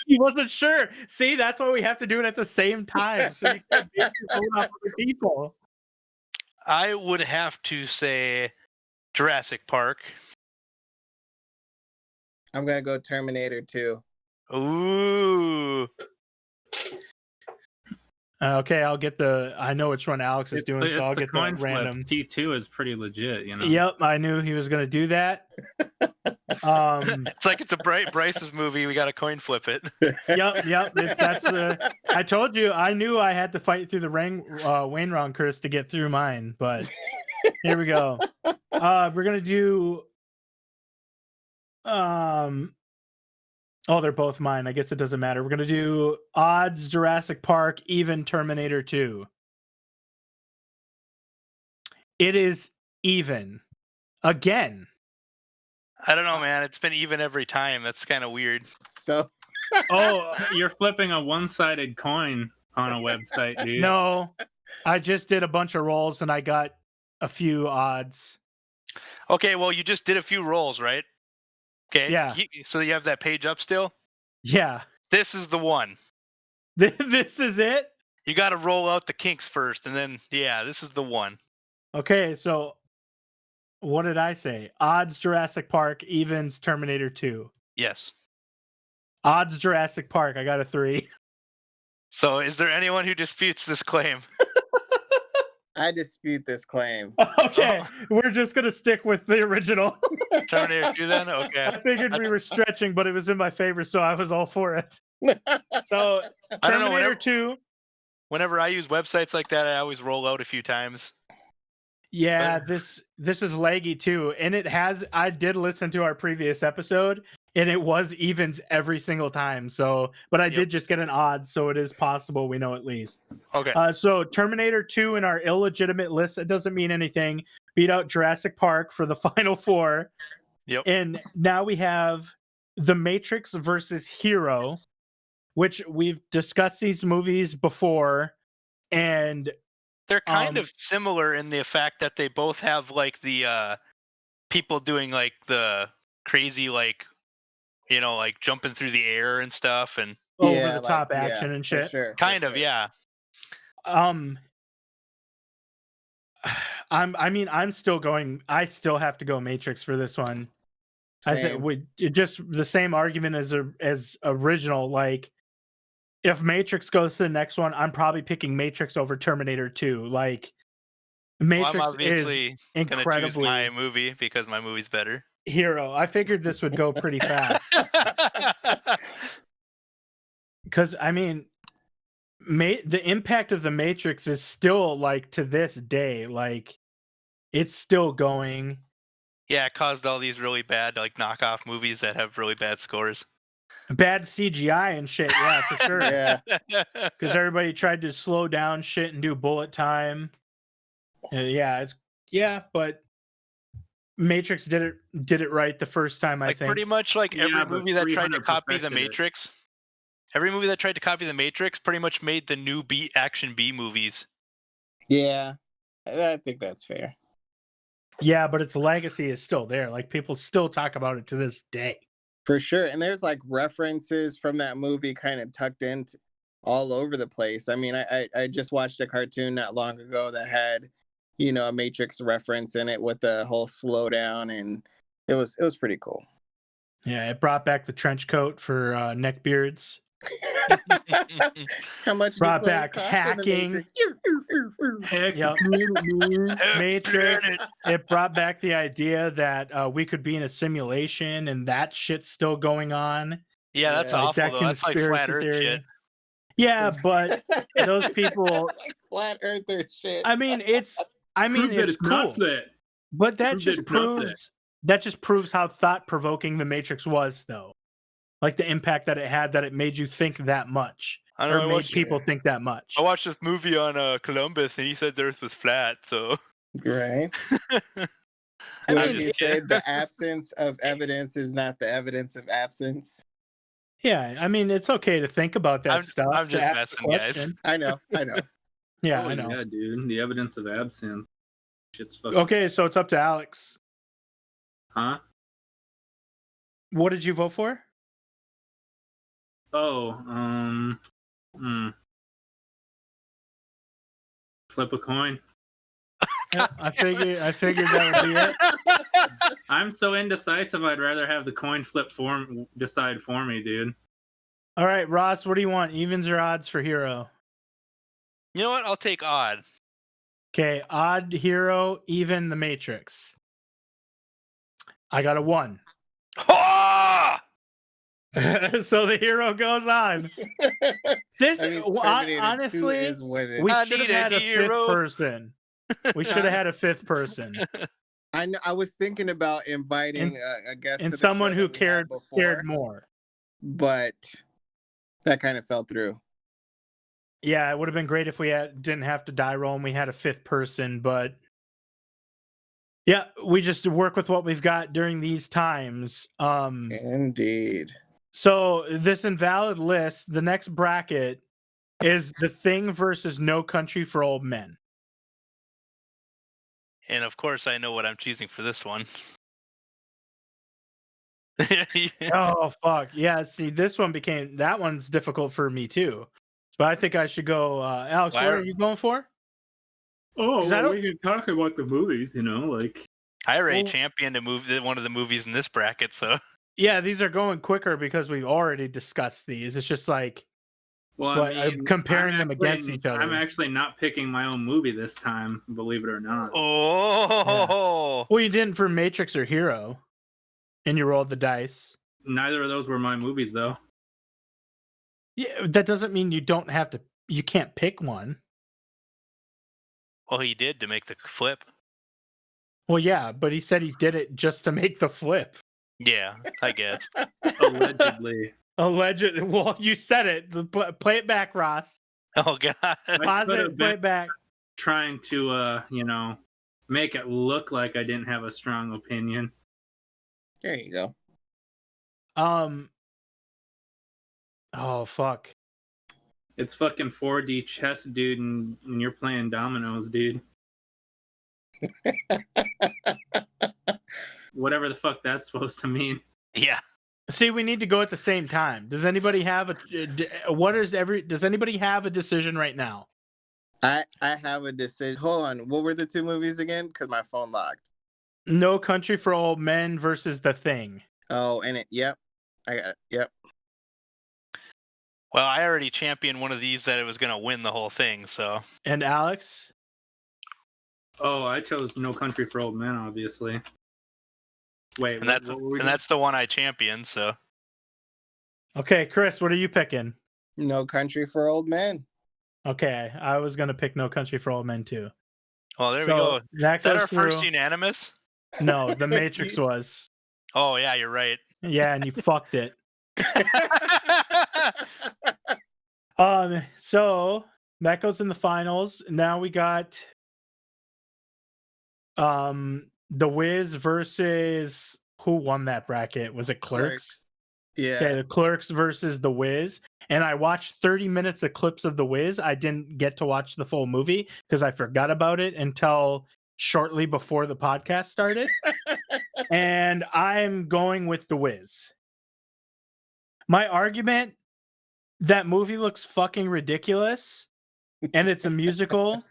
He wasn't sure. See, that's why we have to do it at the same time, so you can base your vote off other people. I would have to say Jurassic Park. I'm gonna go Terminator 2. Ooh. Okay, I'll get the. I know which one Alex is doing, so I'll the get the coin flip. random. T2 is pretty legit, you know. Yep, I knew he was going to do that. It's like it's a Bryce's movie. We got to coin flip it. Yep. That's the. I told you, I knew I had to fight through the Wayne Round curse to get through mine, but here we go. We're gonna do. Oh, they're both mine. I guess it doesn't matter. We're gonna do odds Jurassic Park, even Terminator 2. It is even. Again. I don't know, man. It's been even every time. That's kind of weird. So Oh, You're flipping a one-sided coin on a website, dude. no. I just did a bunch of rolls and I got a few odds. Okay, well, you just did a few rolls, right? Okay. Yeah. So you have that page up still? Yeah. This is the one. This is it? You got to roll out the kinks first, and then, yeah, this is the one. Okay, so what did I say? Odds Jurassic Park, evens Terminator 2. Yes. Odds Jurassic Park, I got a 3. So is there anyone who disputes this claim? I dispute this claim. Okay, we're just going to stick with the original. Terminator 2 then? Okay. I figured we were stretching, but it was in my favor, so I was all for it. So, I don't know, Terminator 2. Whenever I use websites like that, I always roll out a few times. Yeah, this is laggy too, and it has. I did listen to our previous episode, and it was evens every single time. So, but I did just get an odd, so it is possible. We know at least. Okay. So Terminator 2 in our illegitimate list. It doesn't mean anything. Beat out Jurassic Park for the final 4. Yep. And now we have The Matrix versus Hero, which we've discussed these movies before, and they're kind of similar in the fact that they both have like the people doing like the crazy like like jumping through the air and stuff and over the top action and shit. Sure, kind of, yeah. I'm still going. I still have to go Matrix for this one. Same. I think just the same argument as original. Like, if Matrix goes to the next one, I'm probably picking Matrix over Terminator 2. Like, Matrix I'm obviously is incredibly gonna choose my movie because my movie's better. Hero. I figured this would go pretty fast because I mean, the impact of the Matrix is still like to this day, like it's still going. Yeah, it caused all these really bad like knockoff movies that have really bad scores. Bad CGI and shit, yeah, for sure. Yeah. Because everybody tried to slow down shit and do bullet time. But Matrix did it right the first time. I think pretty much like every movie that tried to copy the Matrix. Every movie that tried to copy the Matrix pretty much made the new action B movies. Yeah, I think that's fair. Yeah, but its legacy is still there. Like, people still talk about it to this day. For sure. And there's like references from that movie kind of tucked in all over the place. I mean, I just watched a cartoon not long ago that had, a Matrix reference in it with the whole slowdown, and it was pretty cool. Yeah, it brought back the trench coat for neckbeards. How much brought back hacking? Yep. Matrix. It brought back the idea that we could be in a simulation, and that shit's still going on. Yeah, that's awful. Though. That's like flat Earth shit. Yeah, but those people it's like flat earther shit. I mean, it's cool. But that just proves how thought-provoking the Matrix was, though. Like the impact that it had, that it made you think that much. Made people think that much. I watched this movie on Columbus, and he said the Earth was flat, so... Right. I mean, he said the absence of evidence is not the evidence of absence. Yeah, I mean, it's okay to think about that stuff. I'm just messing, guys. I know. Yeah, I know. Yeah, dude. The evidence of absence. Shit's fucking... Okay, so it's up to Alex. Huh? What did you vote for? Oh, flip a coin. Yeah, I figured that would be it. I'm so indecisive. I'd rather have the coin flip decide for me, dude. All right, Ross, what do you want? Evens or odds for hero? You know what? I'll take odd. Okay, odd hero, even the Matrix. I got a 1. Ah! So the hero goes on. This I mean, Terminator 2 honestly, is winning. we I should have need a had a hero. 5th person. We should have had a 5th person I know. I was thinking about inviting a guest and to the someone show who that we had cared before, more. but that kind of fell through. Yeah, it would have been great if we didn't have to die roll and we had a 5th person, but yeah, we just work with what we've got during these times. Indeed. So this invalid list, the next bracket is The Thing versus No Country for Old Men. And of course, I know what I'm choosing for this one. Oh fuck. Yeah, see that one's difficult for me too. But I think I should go Alex, what are you going for? Oh, 'Cause I don't- we can talk about the movies, you know, like I already Well- championed one of the movies in this bracket, so Yeah, these are going quicker because we've already discussed these. It's just like well, But, comparing them against each other. I'm actually not picking my own movie this time, believe it or not. oh, well, you didn't for Matrix or Hero. And you rolled the dice. Neither of those were my movies, though. Yeah, that doesn't mean you can't pick one. well, he did to make the flip. Well, yeah, but he said he did it just to make the flip. Yeah, I guess. Allegedly. Alleged. Well, you said it. Play it back, Ross. Oh god. Pause could it. have Play been- it back. Trying to, make it look like I didn't have a strong opinion. There you go. Oh fuck. It's fucking 4D chess, dude, and you're playing dominoes, dude. Whatever the fuck that's supposed to mean. Yeah. See, we need to go at the same time. Does anybody have Does anybody have a decision right now? I have a decision. Hold on. What were the 2 movies again? Because my phone locked. No Country for Old Men versus The Thing. Oh, and yep. I got it. Yep. Well, I already championed one of these that it was gonna win the whole thing, so And Alex? Oh, I chose No Country for Old Men, obviously. Wait, and that's the one I championed, so Okay, Chris, what are you picking? No Country for Old Men. Okay, I was gonna pick No Country for Old Men too. well there So we go. that Is that goes our first through. unanimous? No, The Matrix was. Oh yeah, you're right. Yeah, and you fucked it. So that goes in the finals. Now we got The Wiz versus who won that bracket? Was it Clerks? Yeah. Okay, the Clerks versus The Wiz. And I watched 30 minutes of clips of The Wiz. I didn't get to watch the full movie because I forgot about it until shortly before the podcast started. And I'm going with The Wiz. My argument, that movie looks fucking ridiculous. And it's a musical.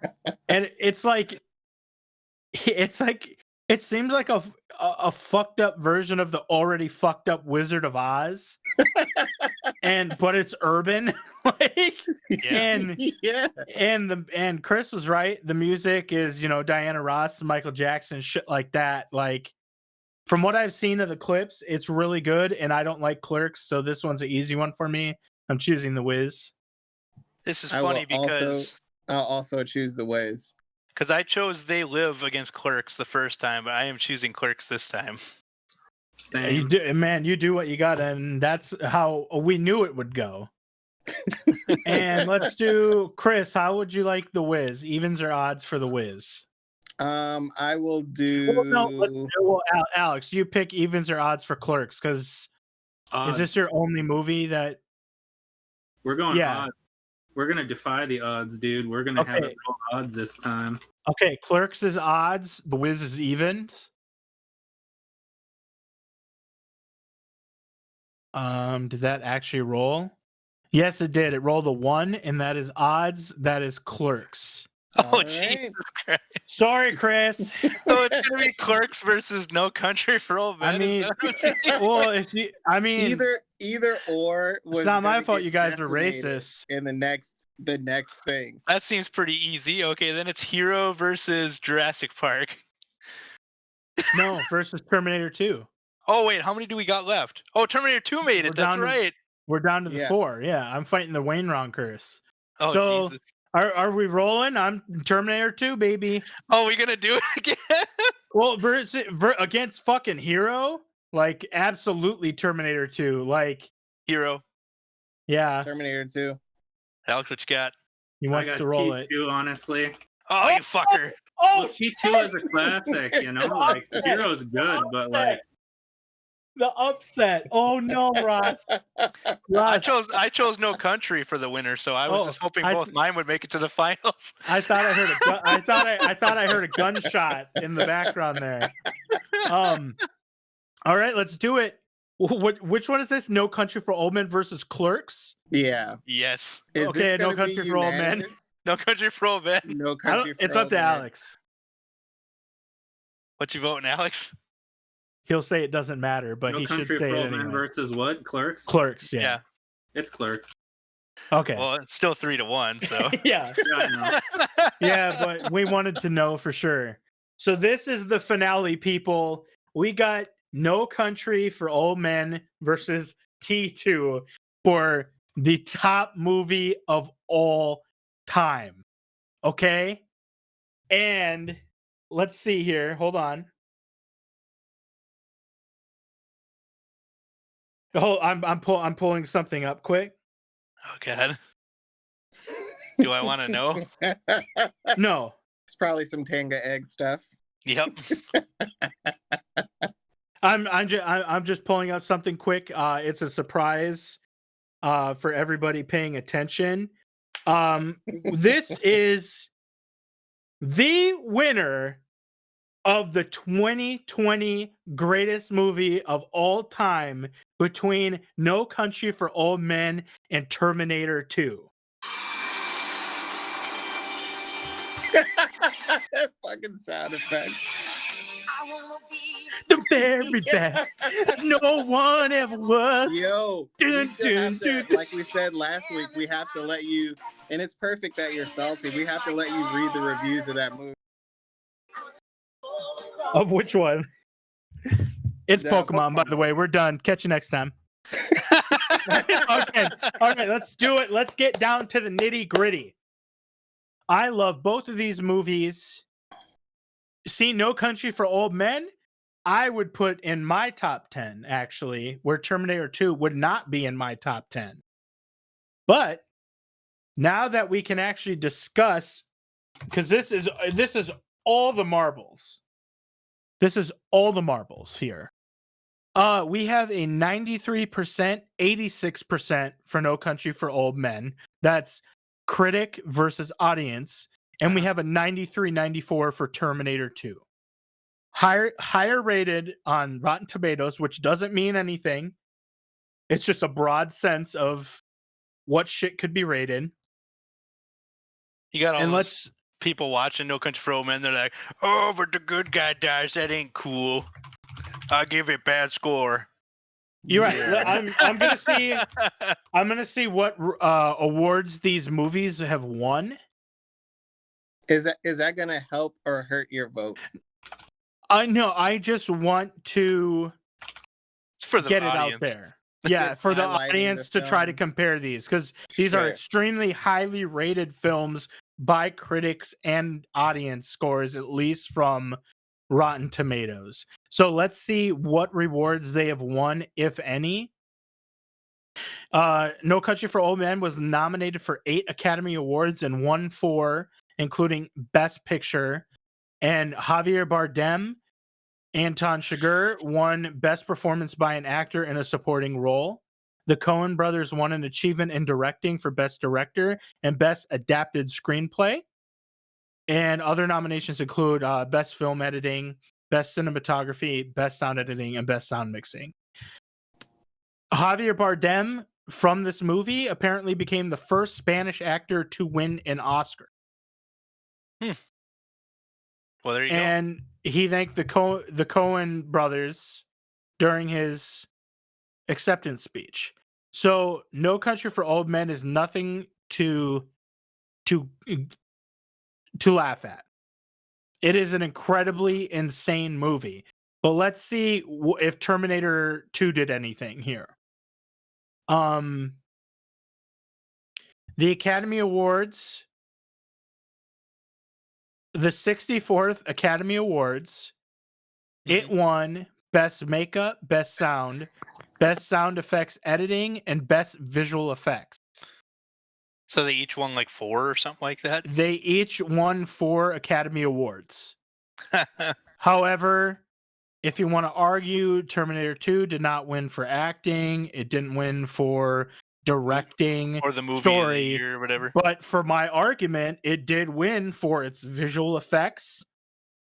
And it seems like a fucked up version of the already fucked up Wizard of Oz. But it's urban. Yeah. Yeah. And Chris was right. The music is, Diana Ross, Michael Jackson, shit like that. Like, from what I've seen of the clips, it's really good, and I don't like Clerks, so this one's an easy one for me. I'm choosing The Wiz. This is I funny will because I'll also choose The Wiz. I chose They Live against Clerks the first time, but I am choosing Clerks this time. Same. You do, man, you do what you got, and that's how we knew it would go. And let's do Chris. How would you like The Wiz? Evens or odds for The Wiz? I will do. Alex, you pick evens or odds for Clerks because is this your only movie that? We're going Yeah. odds. We're gonna defy the odds, dude. We're gonna have Okay. it real odds this time. Okay, Clerks is odds. The Wiz is evens. Did that actually roll? Yes, it did. It rolled a 1, and that is odds. That is Clerks. Oh, All Jesus right. Christ. Sorry, Chris. So it's gonna be Clerks versus No Country for Old Men. I mean, is that what it is? well, if you, I mean, Either or was it's not my gonna fault get you guys are decimated racist. in the next thing. That seems pretty easy. Okay, then it's Hero versus Jurassic Park. No, versus Terminator 2. Oh wait, how many do we got left? Oh, Terminator 2 made We're it. That's down to- right. We're down to the Yeah. 4. Yeah, I'm fighting the Wainwright curse. Oh So, Jesus. Are we rolling? I'm Terminator 2, baby. Oh, we gonna do it again? Well, against fucking Hero, like absolutely Terminator 2. Like, Hero. yeah, Terminator 2. Alex, what you got? he I wants got to roll it. T2, honestly. Oh, you fucker. Well, T2 is a classic, you know. Like Hero's good, but like The upset. Oh no, Ross. I Ross, chose No Country for the winner, so I was Oh, just hoping I- both mine would make it to the finals. I thought I heard I thought I heard a gunshot in the background there. All right, let's do it. Which one is this? No Country for Old Men versus Clerks? Yeah. Yes. Is Okay, this No gonna Country be for Old Men. unanimous? No Country for Old Men. No I country don't, for it's up Old to Men. Alex. What you voting, Alex? He'll say it doesn't matter, but No he should Country say for it Old Men anyway. versus what? Clerks? Clerks, yeah. It's Clerks. Okay. Well, it's still 3-1, so. yeah. Yeah, I know. Yeah, but we wanted to know for sure. So this is the finale, people. We got No Country for Old Men versus T2 for the top movie of all time. Okay? And let's see here. Hold on. Oh, I'm pulling something up quick. Oh, God. Do I want to know? No. It's probably some Tanga egg stuff. Yep. I'm just pulling up something quick. It's a surprise for everybody paying attention. This is the winner of the 2020 greatest movie of all time between No Country for Old Men and Terminator 2. Fucking sound effects. The very best. No one ever was. Yo, Dun, we still have dun, to, dun. like we said last week, we have to let you, and it's perfect that you're salty. We have to let you read the reviews of that movie. Of which one? It's The Pokemon, by the way. We're done. Catch you next time. Okay. All right, let's do it. Let's get down to the nitty gritty. I love both of these movies. See, No Country for Old Men, I would put in my top 10, actually, where Terminator 2 would not be in my top 10. But now that we can actually discuss, because this is all the marbles. This is all the marbles here. We have a 93%, 86% for No Country for Old Men. That's critic versus audience. And we have a 93-94 for Terminator 2. Higher rated on Rotten Tomatoes, which doesn't mean anything. It's just a broad sense of what shit could be rated. You got all And those people watching No Country for Old Men. They're like, oh, but the good guy dies. That ain't cool. I'll give it a bad score. You're right. I'm gonna see what awards these movies have won. Is that gonna help or hurt your vote? No, I just want to For the get audience. it out there. Yeah, Just for the highlighting audience the to try to films. compare these, because these are Sure. extremely highly rated films by critics and audience scores, at least from Rotten Tomatoes. So let's see what rewards they have won, if any. No Country for Old Men was nominated for 8 Academy Awards and won 4, including Best Picture. And Javier Bardem, Anton Chigurh won Best Performance by an Actor in a Supporting Role. The Coen brothers won an achievement in directing for Best Director and Best Adapted Screenplay. And other nominations include Best Film Editing, Best Cinematography, Best Sound Editing, and Best Sound Mixing. Javier Bardem from this movie apparently became the first Spanish actor to win an Oscar. Well, there you go. And he thanked the Coen brothers during his acceptance speech. So, No Country for Old Men is nothing to laugh at. It is an incredibly insane movie. But let's see if Terminator 2 did anything here. The Academy Awards, the 64th Academy Awards, it won Best Makeup, Best Sound Effects Editing, and Best Visual Effects. So they each won like 4 or something like that? They each won 4 Academy Awards. However, if you want to argue, Terminator 2 did not win for acting. It didn't win for directing or the movie story, of the year or whatever. But for my argument, it did win for its visual effects,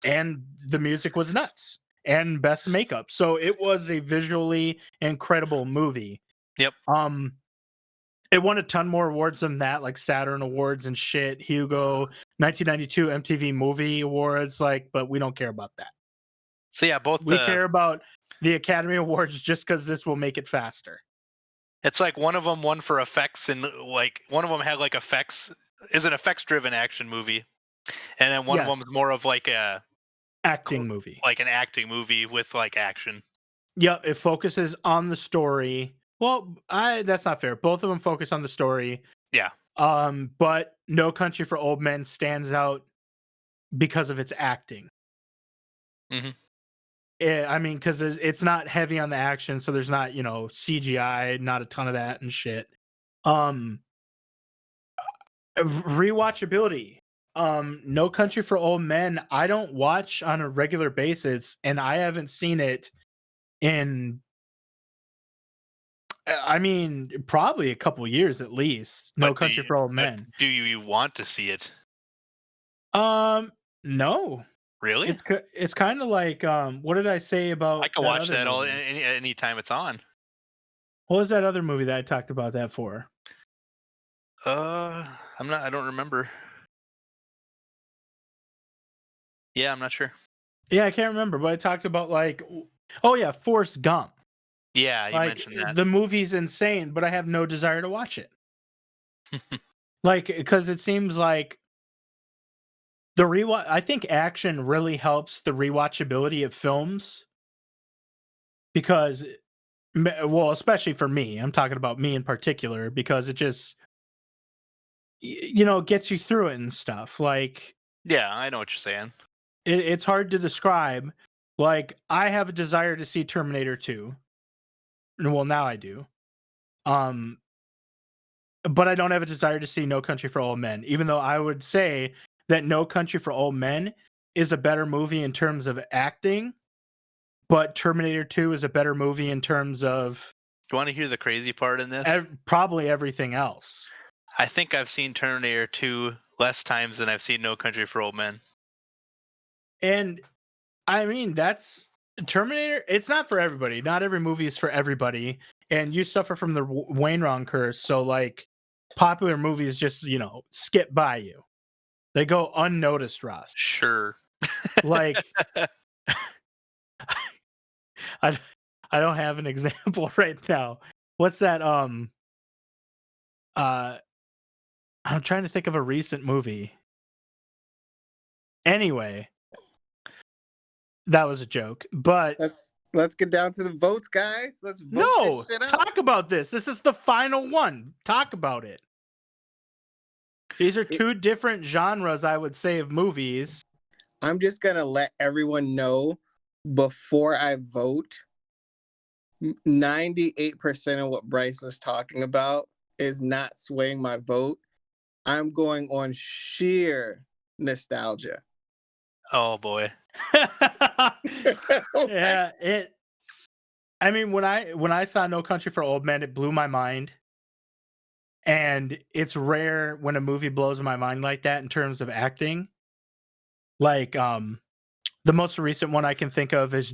and the music was nuts, and best makeup. So it was a visually incredible movie. Yep. It won a ton more awards than that, like Saturn Awards and shit, Hugo, 1992 MTV Movie Awards, but we don't care about that. So yeah, we care about the Academy Awards just because this will make it faster. It's like one of them won for effects, and like one of them had like effects, is an effects-driven action movie, and then one of them is more of like a acting movie, like an acting movie with like action. Yep, it focuses on the story. Well, that's not fair. Both of them focus on the story. Yeah. But No Country for Old Men stands out because of its acting. Mm-hmm. I mean, because it's not heavy on the action, so there's not, CGI, not a ton of that and shit. Rewatchability. No Country for Old Men, I don't watch on a regular basis, and I haven't seen it in, I mean, probably a couple years at least. No Country for Old Men. Do you want to see it? No. Really? It's kind of like what did I say about? I can watch that any time it's on. What was that other movie that I talked about that for? I don't remember. Yeah, I'm not sure. Yeah, I can't remember, but I talked about Forrest Gump. Yeah, you mentioned that. The movie's insane, but I have no desire to watch it. Because it seems like I think action really helps the rewatchability of films, because, well, especially for me, I'm talking about me in particular, because it just, gets you through it and stuff. Yeah, I know what you're saying. It's hard to describe. I have a desire to see Terminator 2. Well, now I do. But I don't have a desire to see No Country for Old Men, even though I would say that No Country for Old Men is a better movie in terms of acting, but Terminator 2 is a better movie in terms of... Do you want to hear the crazy part in this? Probably everything else. I think I've seen Terminator 2 less times than I've seen No Country for Old Men. And, I mean, that's... Terminator, it's not for everybody. Not every movie is for everybody. And you suffer from the Wainwright curse, so, popular movies just, skip by you. They go unnoticed, Ross. Sure. I don't have an example right now. What's that? I'm trying to think of a recent movie. Anyway, that was a joke. But let's get down to the votes, guys. Let's vote no, this shit up. Talk about this. This is the final one. Talk about it. These are two different genres, I would say, of movies. I'm just going to let everyone know before I vote, 98% of what Bryce was talking about is not swaying my vote. I'm going on sheer nostalgia. Oh, boy. Yeah, I mean, when I saw No Country for Old Men, it blew my mind. And it's rare when a movie blows my mind like that in terms of acting. The most recent one I can think of is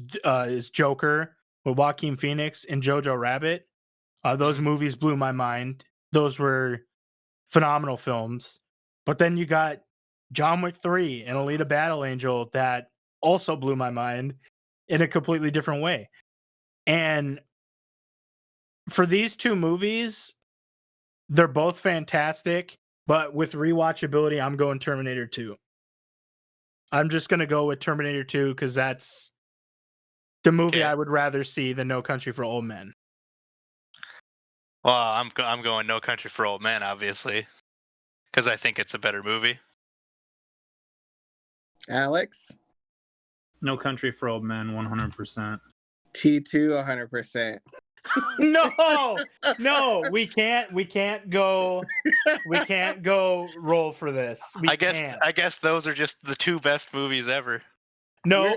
Joker with Joaquin Phoenix and Jojo Rabbit. Those movies blew my mind. Those were phenomenal films. But then you got John Wick 3 and Alita Battle Angel that also blew my mind in a completely different way. And for these two movies, they're both fantastic, but with rewatchability, I'm going Terminator 2. I'm just going to go with Terminator 2 because that's the movie I would rather see than No Country for Old Men. Well, I'm going No Country for Old Men, obviously, because I think it's a better movie. Alex? No Country for Old Men, 100%. T2, 100%. No, we can't go roll for this. I guess those are just the two best movies ever. No.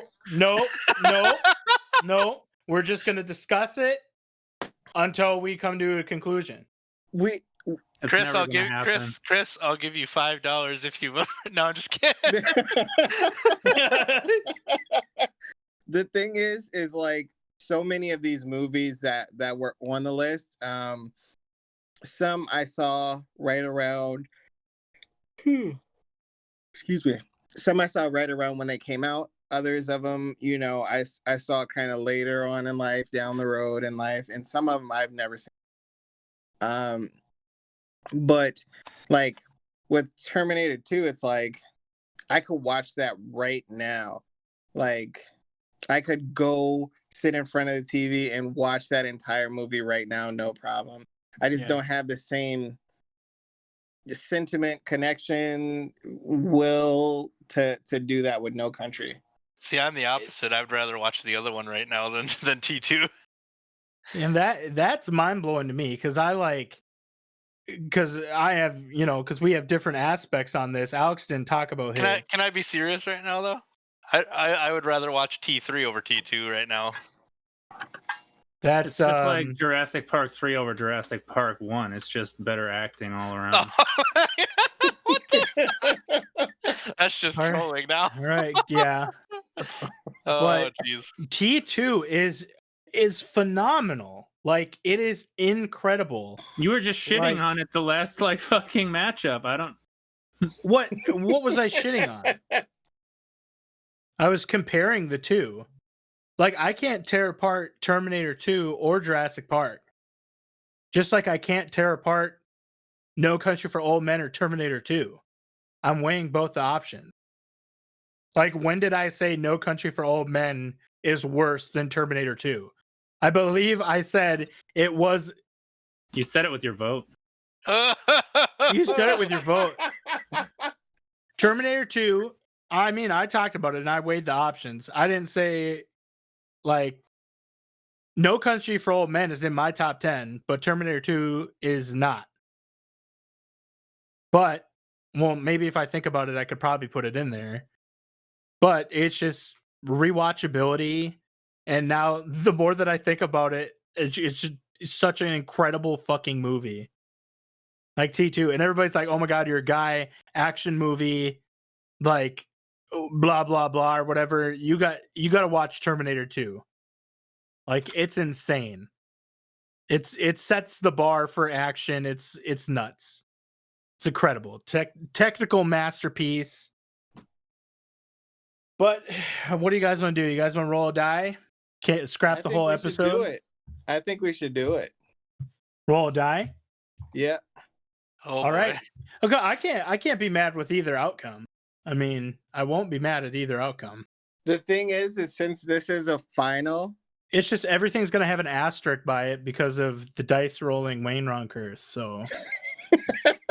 We're just gonna discuss it until we come to a conclusion. Chris, I'll give you $5 if you. No, I'm just kidding. The thing is like so many of these movies that were on the list. Some I saw right around. Excuse me. Some I saw right around when they came out. Others of them, I saw kind of later on in life, down the road in life, and some of them I've never seen. But like with Terminator 2, it's like I could watch that right now. Like I could go sit in front of the TV and watch that entire movie right now, no problem. I just don't have the same sentiment, connection, will to do that with No Country. See, I'm the opposite. I would rather watch the other one right now than T2. And that's mind blowing to me because because we have different aspects on this. Alex didn't talk about his. Can I be serious right now though? I would rather watch T3 over T2 right now. That's it's just like Jurassic Park 3 over Jurassic Park 1. It's just better acting all around. That's just trolling now. Right, yeah. Oh, jeez. T2 is phenomenal. Like, it is incredible. You were just shitting on it the last fucking matchup. I don't. What was I shitting on? I was comparing the two. Like, I can't tear apart Terminator 2 or Jurassic Park. Just like I can't tear apart No Country for Old Men or Terminator 2. I'm weighing both the options. Like, when did I say No Country for Old Men is worse than Terminator 2? I believe I said it was. You said it with your vote. You said it with your vote. Terminator 2, I mean, I talked about it and I weighed the options. I didn't say, No Country for Old Men is in my top 10, but Terminator 2 is not. But, well, maybe if I think about it, I could probably put it in there. But it's just rewatchability. And now, the more that I think about it, it's such an incredible fucking movie. Like T2. And everybody's like, oh my God, you're a guy, action movie, like, blah, blah, blah, or whatever. You got to watch Terminator 2. Like, it's insane. It sets the bar for action. It's nuts. It's incredible. Technical masterpiece. But what do you guys want to do? You guys want to roll a die? Can't scrap the whole episode? Do it. I think we should do it. Roll a die? Yeah. Oh, all right. Okay, I can't be mad with either outcome. I mean, I won't be mad at either outcome. The thing is since this is a final, it's just everything's gonna have an asterisk by it because of the dice rolling Wayne Ron curse. So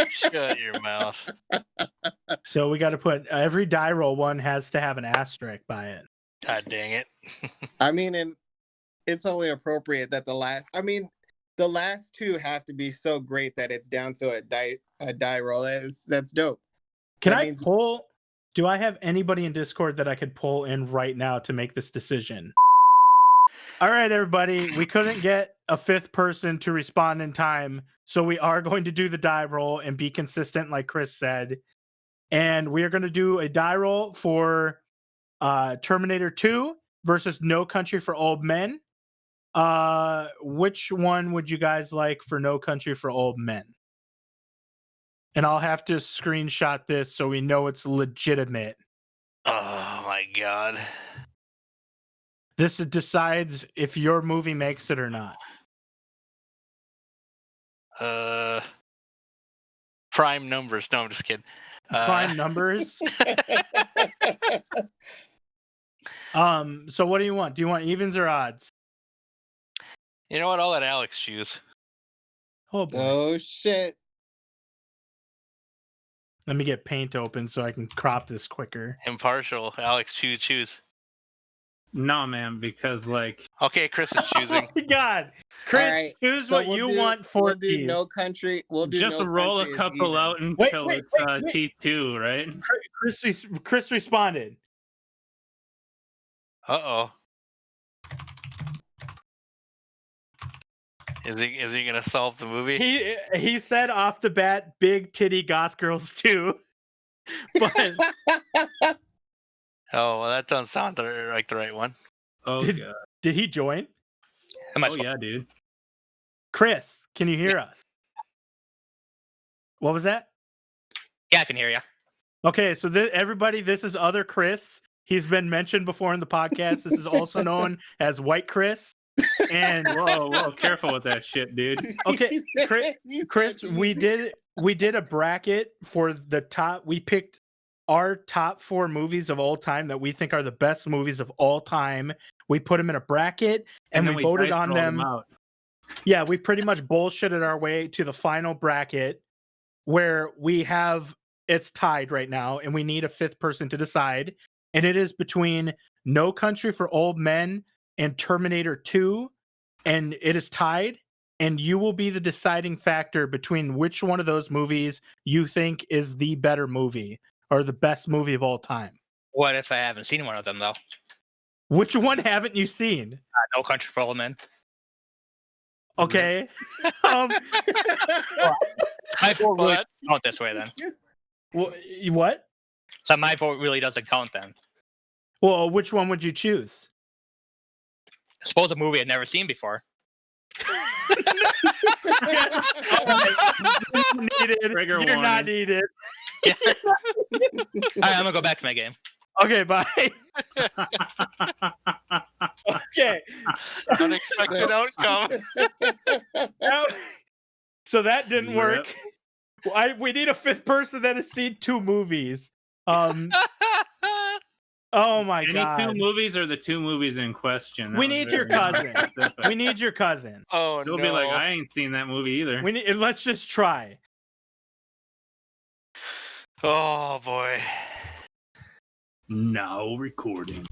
shut your mouth. So we got to put every die roll one has to have an asterisk by it. God dang it. I mean, and it's only appropriate that the last two have to be so great that it's down to a die roll. That's dope. Can I pull? Do I have anybody in Discord that I could pull in right now to make this decision? All right, everybody. We couldn't get a fifth person to respond in time, so we are going to do the die roll and be consistent, like Chris said. And we are going to do a die roll for Terminator 2 versus No Country for Old Men. Which one would you guys like for No Country for Old Men? And I'll have to screenshot this so we know it's legitimate. Oh my god. This decides if your movie makes it or not. Prime numbers. No, I'm just kidding. Prime numbers. So what do you want? Do you want evens or odds? You know what? I'll let Alex choose. Oh boy. Oh shit. Let me get Paint open so I can crop this quicker. Impartial. Alex, choose. No, man, because like Okay, Chris is choosing. Oh my god. Chris, Alright, choose so what we'll you do- want for We'll do these. No Country. We'll do just No roll Country a is couple even. out until wait, it's T2, right? Chris responded. Uh-oh. Is he gonna solve the movie? He said off the bat, big titty goth girls too. But Oh, well, that doesn't sound like the right one. Oh Did- god. did he join? Oh yeah, dude. Chris, can you hear us? What was that? Yeah, I can hear you. Okay, so everybody, this is other Chris. He's been mentioned before in the podcast. This is also known as White Chris. And Whoa, careful with that shit, dude. okay, He Chris, said we easy. did a bracket for the top. We picked our top 4 movies of all time that we think are the best movies of all time. We put them in a bracket and then we voted dice on rolled them. out. Yeah, we pretty much bullshitted our way to the final bracket where we have it's tied right now and we need a 5th person to decide. And it is between No Country for Old Men and Terminator 2. And it is tied. And you will be the deciding factor between which one of those movies you think is the better movie or the best movie of all time. What if I haven't seen one of them though? Which one haven't you seen? No Country for Old Men. Okay. My vote really But- doesn't count this way then. What? So my vote really doesn't count then. Well, which one would you choose? Suppose a movie I'd never seen before. Trigger You're not warning. needed. Yeah. All right, I'm gonna go back to my game. Okay, bye. Okay. Unexpected outcome. So that didn't Yep. work. We need a 5th person that has seen 2 movies. Oh my Any god. 2 movies or the 2 movies in question? That We was need your very cousin. specific. We need your cousin. Oh You'll no. be like, I ain't seen that movie either. We need. Let's just try. Oh boy. Now recording.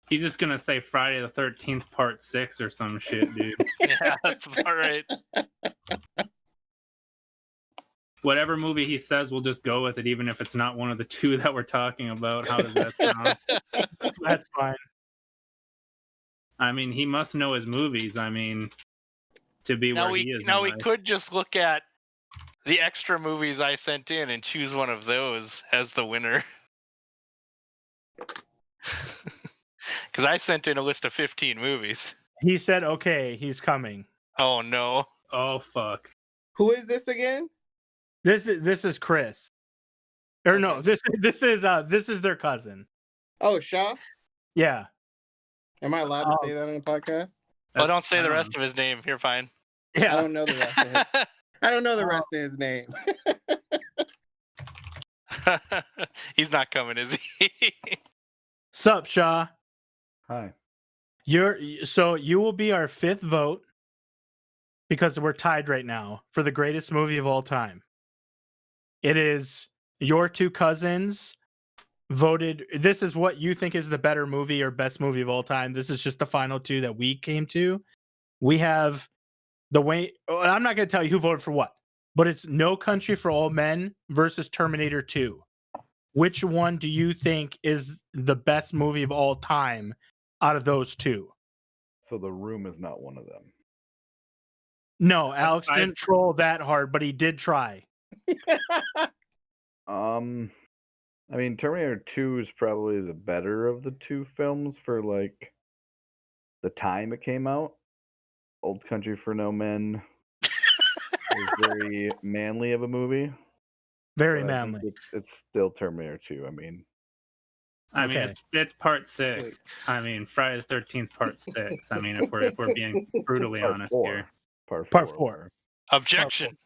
He's just gonna say Friday the 13th Part 6 or some shit, dude. Yeah, that's about right. Whatever movie he says, we'll just go with it, even if it's not one of the 2 that we're talking about. How does that sound? That's fine. I mean, he must know his movies. I mean, to be Now where he is. we in life. could just look at the extra movies I sent in and choose one of those as the winner. Because I sent in a list of 15 movies. He said, "Okay, he's coming." Oh no. Oh fuck. Who is this again? This is Chris. Or no, Okay. this is their cousin. Oh, Shaw. Yeah. Am I allowed to say that on the podcast? Well, don't That's- say I the don't rest know. of his name. You're fine. I Yeah. don't know the rest of his. I don't know the rest of his name. He's not coming, is he? Sup, Shaw? Hi. So you will be our 5th vote because we're tied right now for the greatest movie of all time. It is your 2 cousins voted. This is what you think is the better movie or best movie of all time. This is just the final 2 that we came to. We have the way. I'm not going to tell you who voted for what, but it's No Country for Old Men versus Terminator 2. Which one do you think is the best movie of all time out of those 2? So The Room is not one of them. No, Alex I- didn't troll that hard, but he did try. I mean, Terminator 2 is probably the better of the two films for like the time it came out. Old Country for No Men is very manly of a movie. Very But I think manly. it's still Terminator 2. I mean, I mean, Okay. it's part 6. I mean, Friday the 13th, part 6. I mean, if we're being brutally part honest 4. here. Part 4. Part 4. Objection.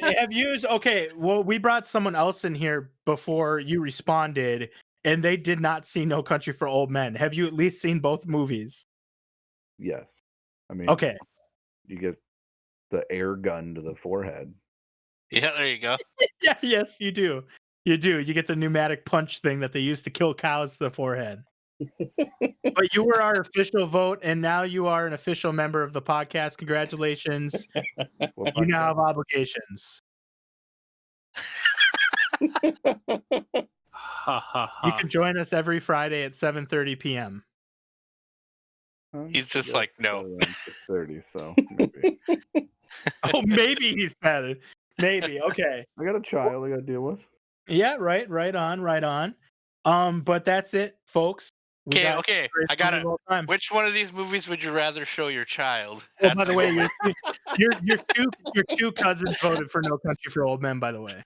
Have you? Okay. Well, we brought someone else in here before you responded, and they did not see No Country for Old Men. Have you at least seen both movies? Yes. I mean, Okay. you get the air gun to the forehead. Yeah, there you go. Yeah. Yes, you do. You do. You get the pneumatic punch thing that they used to kill cows to the forehead. But you were our official vote, and now you are an official member of the podcast. Congratulations. What You now podcast? have obligations. Ha ha ha. You can join us every Friday at 7:30 p.m. He's just Yeah, like, no. around 6:30, so maybe. Oh, maybe he's better. Maybe. Okay. I got a child I got to deal with. Yeah, right on. But that's it, folks. We Okay, got okay. great I got movie it. of all time. Which one of these movies would you rather show your child? Oh, by That's the way, it. your two cousins voted for No Country for Old Men. By the way,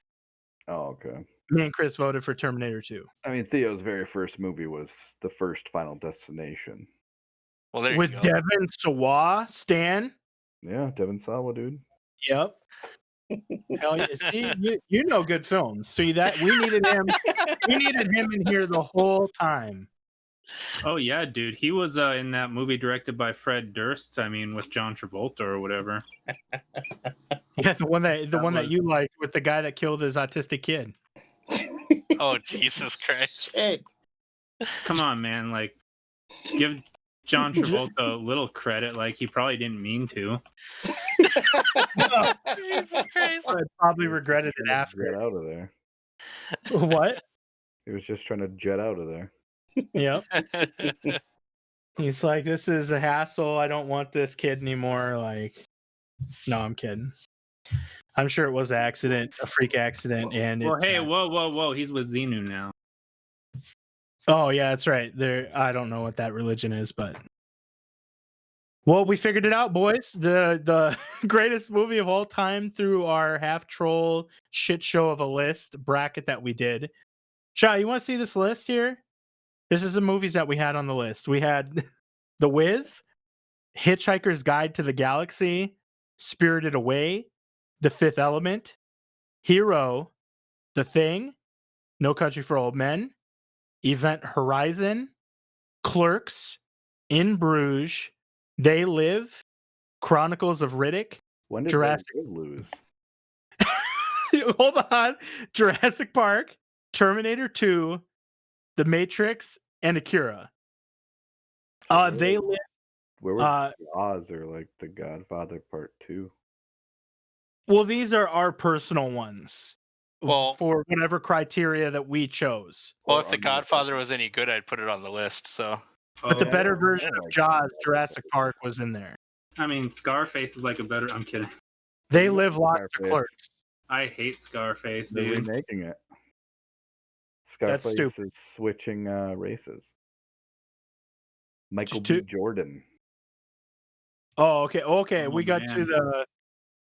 Oh, okay. me and Chris voted for Terminator 2. I mean, Theo's very first movie was the first Final Destination. Well, there With you go. Devin Sawa, Stan. Yeah, Devin Sawa, dude. Yep. Hell yeah. See, you know good films. See that we needed him. We needed him in here the whole time. Oh yeah, dude. He was in that movie directed by Fred Durst. I mean, with John Travolta or whatever. Yeah, the one that was- you liked with the guy that killed his autistic kid. Oh, Jesus Christ. Shit. Come on, man. Like, give John Travolta a little credit. Like, he probably didn't mean to. Jesus Christ. I probably regretted it Jet after. out of there. What? He was just trying to jet out of there. Yep. He's like, this is a hassle. I don't want this kid anymore. Like, no, I'm kidding. I'm sure it was an accident, a freak accident, and Well, it's hey, whoa. He's with Xenu now. Oh yeah, that's right. There, I don't know what that religion is, but well, we figured it out, boys. The greatest movie of all time through our half troll shit show of a list bracket that we did. Chai, you want to see this list here? This is the movies that we had on the list. We had The Wiz, Hitchhiker's Guide to the Galaxy, Spirited Away, The Fifth Element, Hero, The Thing, No Country for Old Men, Event Horizon, Clerks, In Bruges, They Live, Chronicles of Riddick, When did Jurassic- they lose? hold on, Jurassic Park, Terminator 2, The Matrix, and Akira. They Live. Where was Oz or like The Godfather Part 2? Well, these are our personal ones. Well- for whatever criteria that we chose. Well, Or if The under- Godfather was any good, I'd put it on the list. So But the Oh, better I version don't of like Jaws, that. Jurassic Park, was in there. I mean, Scarface is like a better. I'm kidding. They Live lost to Scarface. Clerks. I hate Scarface, They're dude. remaking it. That's Scarface stupid. is switching races. Michael Just B. Jordan. Oh, okay. Okay, Oh, we got man. to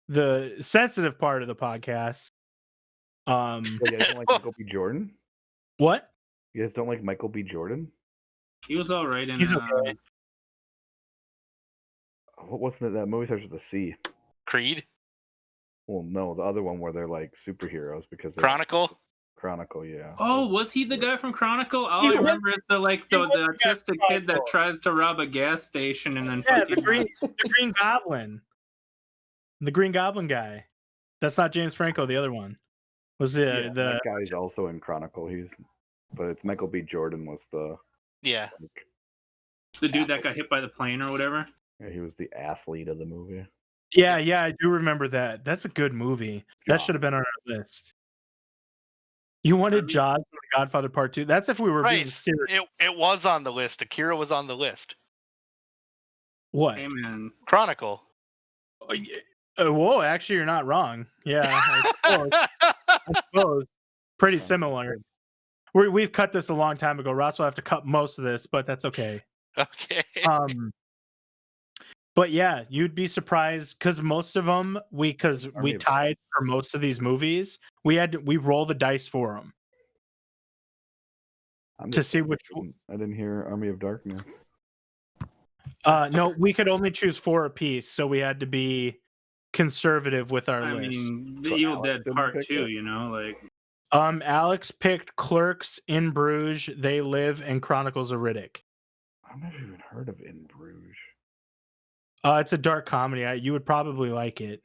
the sensitive part of the podcast. Well, you guys don't like Michael B. Jordan? What? You guys don't like Michael B. Jordan? He was all right in. He's okay. What wasn't it? That movie starts with a C. Creed, Well, no, the other one where they're like superheroes because they're Chronicle. Chronicle, yeah. Oh, was he the guy from Chronicle? All He I was- remember is the he was the guy autistic from kid that Chronicle. tries to rob a gas station and then Yeah, fucking, the Green Goblin. The Green Goblin guy. That's not James Franco, the other one. Was Yeah, the that guy's also in Chronicle. But it's Michael B. Jordan was the Yeah. the dude that got hit by the plane or whatever. yeah, he was the athlete of the movie. Yeah, I do remember that. That's a good movie. That Jaws. should have been on our list. You wanted mean- Jaws and The Godfather Part 2. That's if we were being Right. serious. It was on the list. Akira was on the list. What? Hey man, Chronicle. Whoa, actually, you're not wrong. Yeah. I suppose. suppose. Pretty similar. We've cut this a long time ago. Ross will have to cut most of this, but that's okay. Okay. But yeah, you'd be surprised because most of them we tied for most of these movies. We roll the dice for them to see which. I didn't hear Army of Darkness. No, we could only choose 4 apiece, so we had to be conservative with our I list. mean, the So Evil Alex Dead didn't Part pick 2, it? you know, like Alex picked Clerks, In Bruges, They Live, and Chronicles of Riddick. I've never even heard of In Bruges. It's a dark comedy. You would probably like it.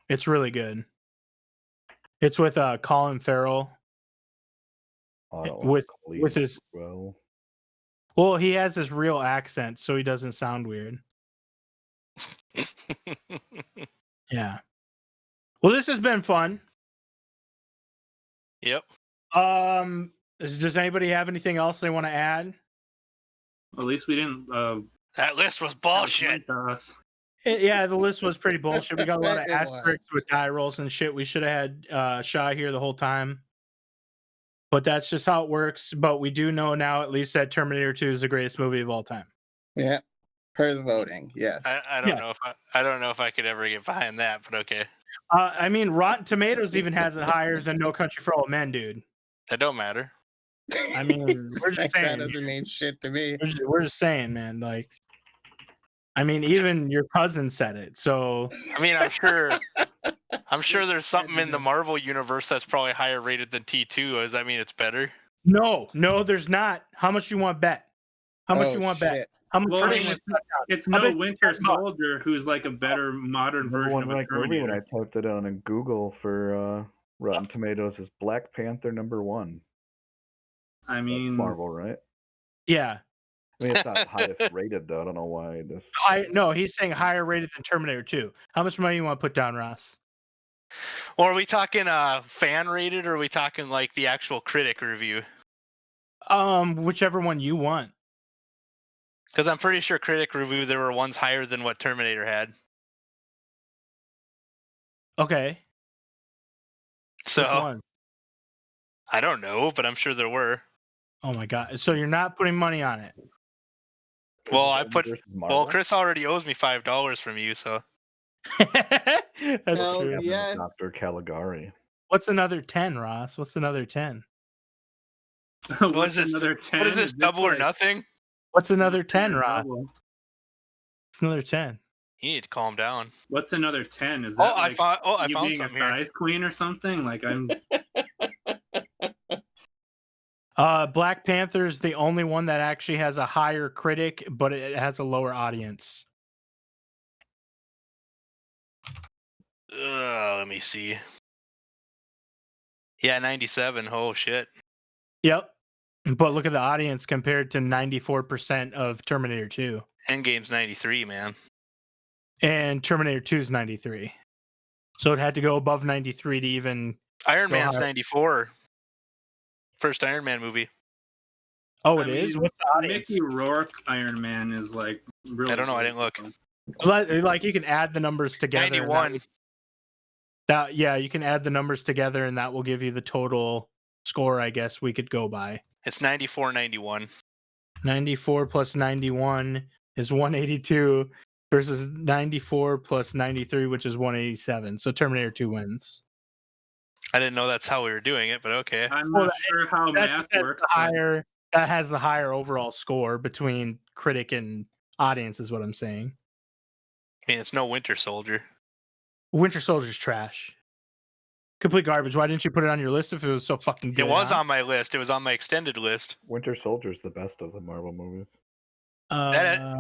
It's really good. It's with Colin Farrell. Oh, I don't With believe his well, he has this real accent, so he doesn't sound weird. Yeah. Well, this has been fun. Yep. Does anybody have anything else they want to add? at least we didn't. That list was bullshit. Us. Yeah, the list was pretty bullshit. We got a lot of It was. asterisks with die rolls and shit. We should have had Shy here the whole time. But that's just how it works. But we do know now at least that Terminator 2 is the greatest movie of all time. Yeah. Per the voting, yes. I don't know if I don't know if I could ever get behind that, but okay. I mean, Rotten Tomatoes even has it higher than No Country for Old Men, dude. That don't matter. I mean, we're just That saying. doesn't mean shit to me. We're just saying, man. Like, I mean, even your cousin said it. So I mean, I'm sure there's something in the Adjective. Marvel universe that's probably higher rated than T2. Does that mean it's better? no, there's not. How much you want bet? How much you want bet? Shit. How much? Well, you I mean, want it's I no bet Winter $10. Soldier, who's like a better modern number version one of a ranked movie when I Terminator. typed it on in Google for Rotten Tomatoes is Black Panther #1. I That's mean, Marvel, right? Yeah. I mean, it's not the highest rated though. I don't know why this. No, he's saying higher rated than Terminator 2. How much money you want to put down, Ross? Or are we talking fan rated, or are we talking like the actual critic review? Whichever one you want. Because I'm pretty sure critic review there were ones higher than what Terminator had. Okay. So Which one? I don't know, but I'm sure there were. Oh my god. So you're not putting money on it. Well, Is I it put. versus Well, Marvel? Chris already owes me $5 from you, so That's Hells true. yeah. Yes. Dr. Caligari. What's another 10, Ross? What's another 10? what is this? another 10? What is this? Double or nothing? What's another 10, Ross? Double. It's another 10. You need to calm down. What's another 10? Is Oh, that I like found. Oh, I you found being a something here. thighs queen or something? Like I'm. Black Panther's the only one that actually has a higher critic, but it has a lower audience. Let me see. Yeah, 97. Oh shit. Yep. But look at the audience compared to 94% of Terminator 2. Endgame's 93, man. And Terminator 2 is 93. So it had to go above 93 to even. Iron Go Man's higher. 94. First Iron Man movie. Oh, I it is? mean, What's the audience? Mickey Rourke Iron Man is like really. I don't know. I good. didn't look. Like you can add the numbers together. and 91. yeah, you can add the numbers together and that will give you the total score, I guess we could go by. It's 94, 91. 94 plus 91 is 182 versus 94 plus 93, which is 187. So Terminator 2 wins. I didn't know that's how we were doing it, but okay. I'm Well, not sure how math works. but That has the higher overall score between critic and audience, is what I'm saying. I mean, it's no Winter Soldier. Winter Soldier's trash. Complete garbage. Why didn't you put it on your list if it was so fucking good? It was huh? on my list. It was on my extended list. Winter Soldier's the best of the Marvel movies.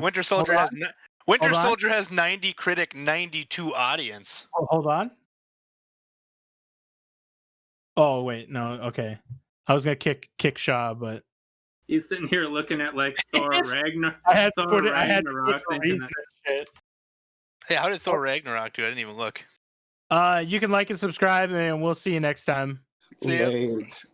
Winter Soldier hold has Winter Hold on. Soldier has 90 critic, 92 audience. hold on. Oh wait, no, okay. I was gonna kick Shaw, but He's sitting here looking at like Thor Ragnarok. I had to Thor put it. I had to Ragnarok put the thinking reason that- and shit. Hey, how did Thor Ragnarok do? I didn't even look. You can like and subscribe, and we'll see you next time. See ya. Late.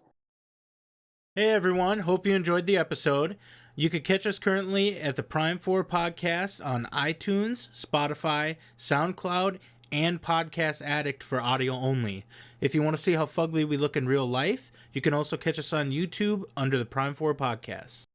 Hey everyone, hope you enjoyed the episode. You could catch us currently at the Prime 4 podcast on iTunes, Spotify, SoundCloud, and Podcast Addict for audio only. If you want to see how fugly we look in real life, you can also catch us on YouTube under the Prime 4 Podcast.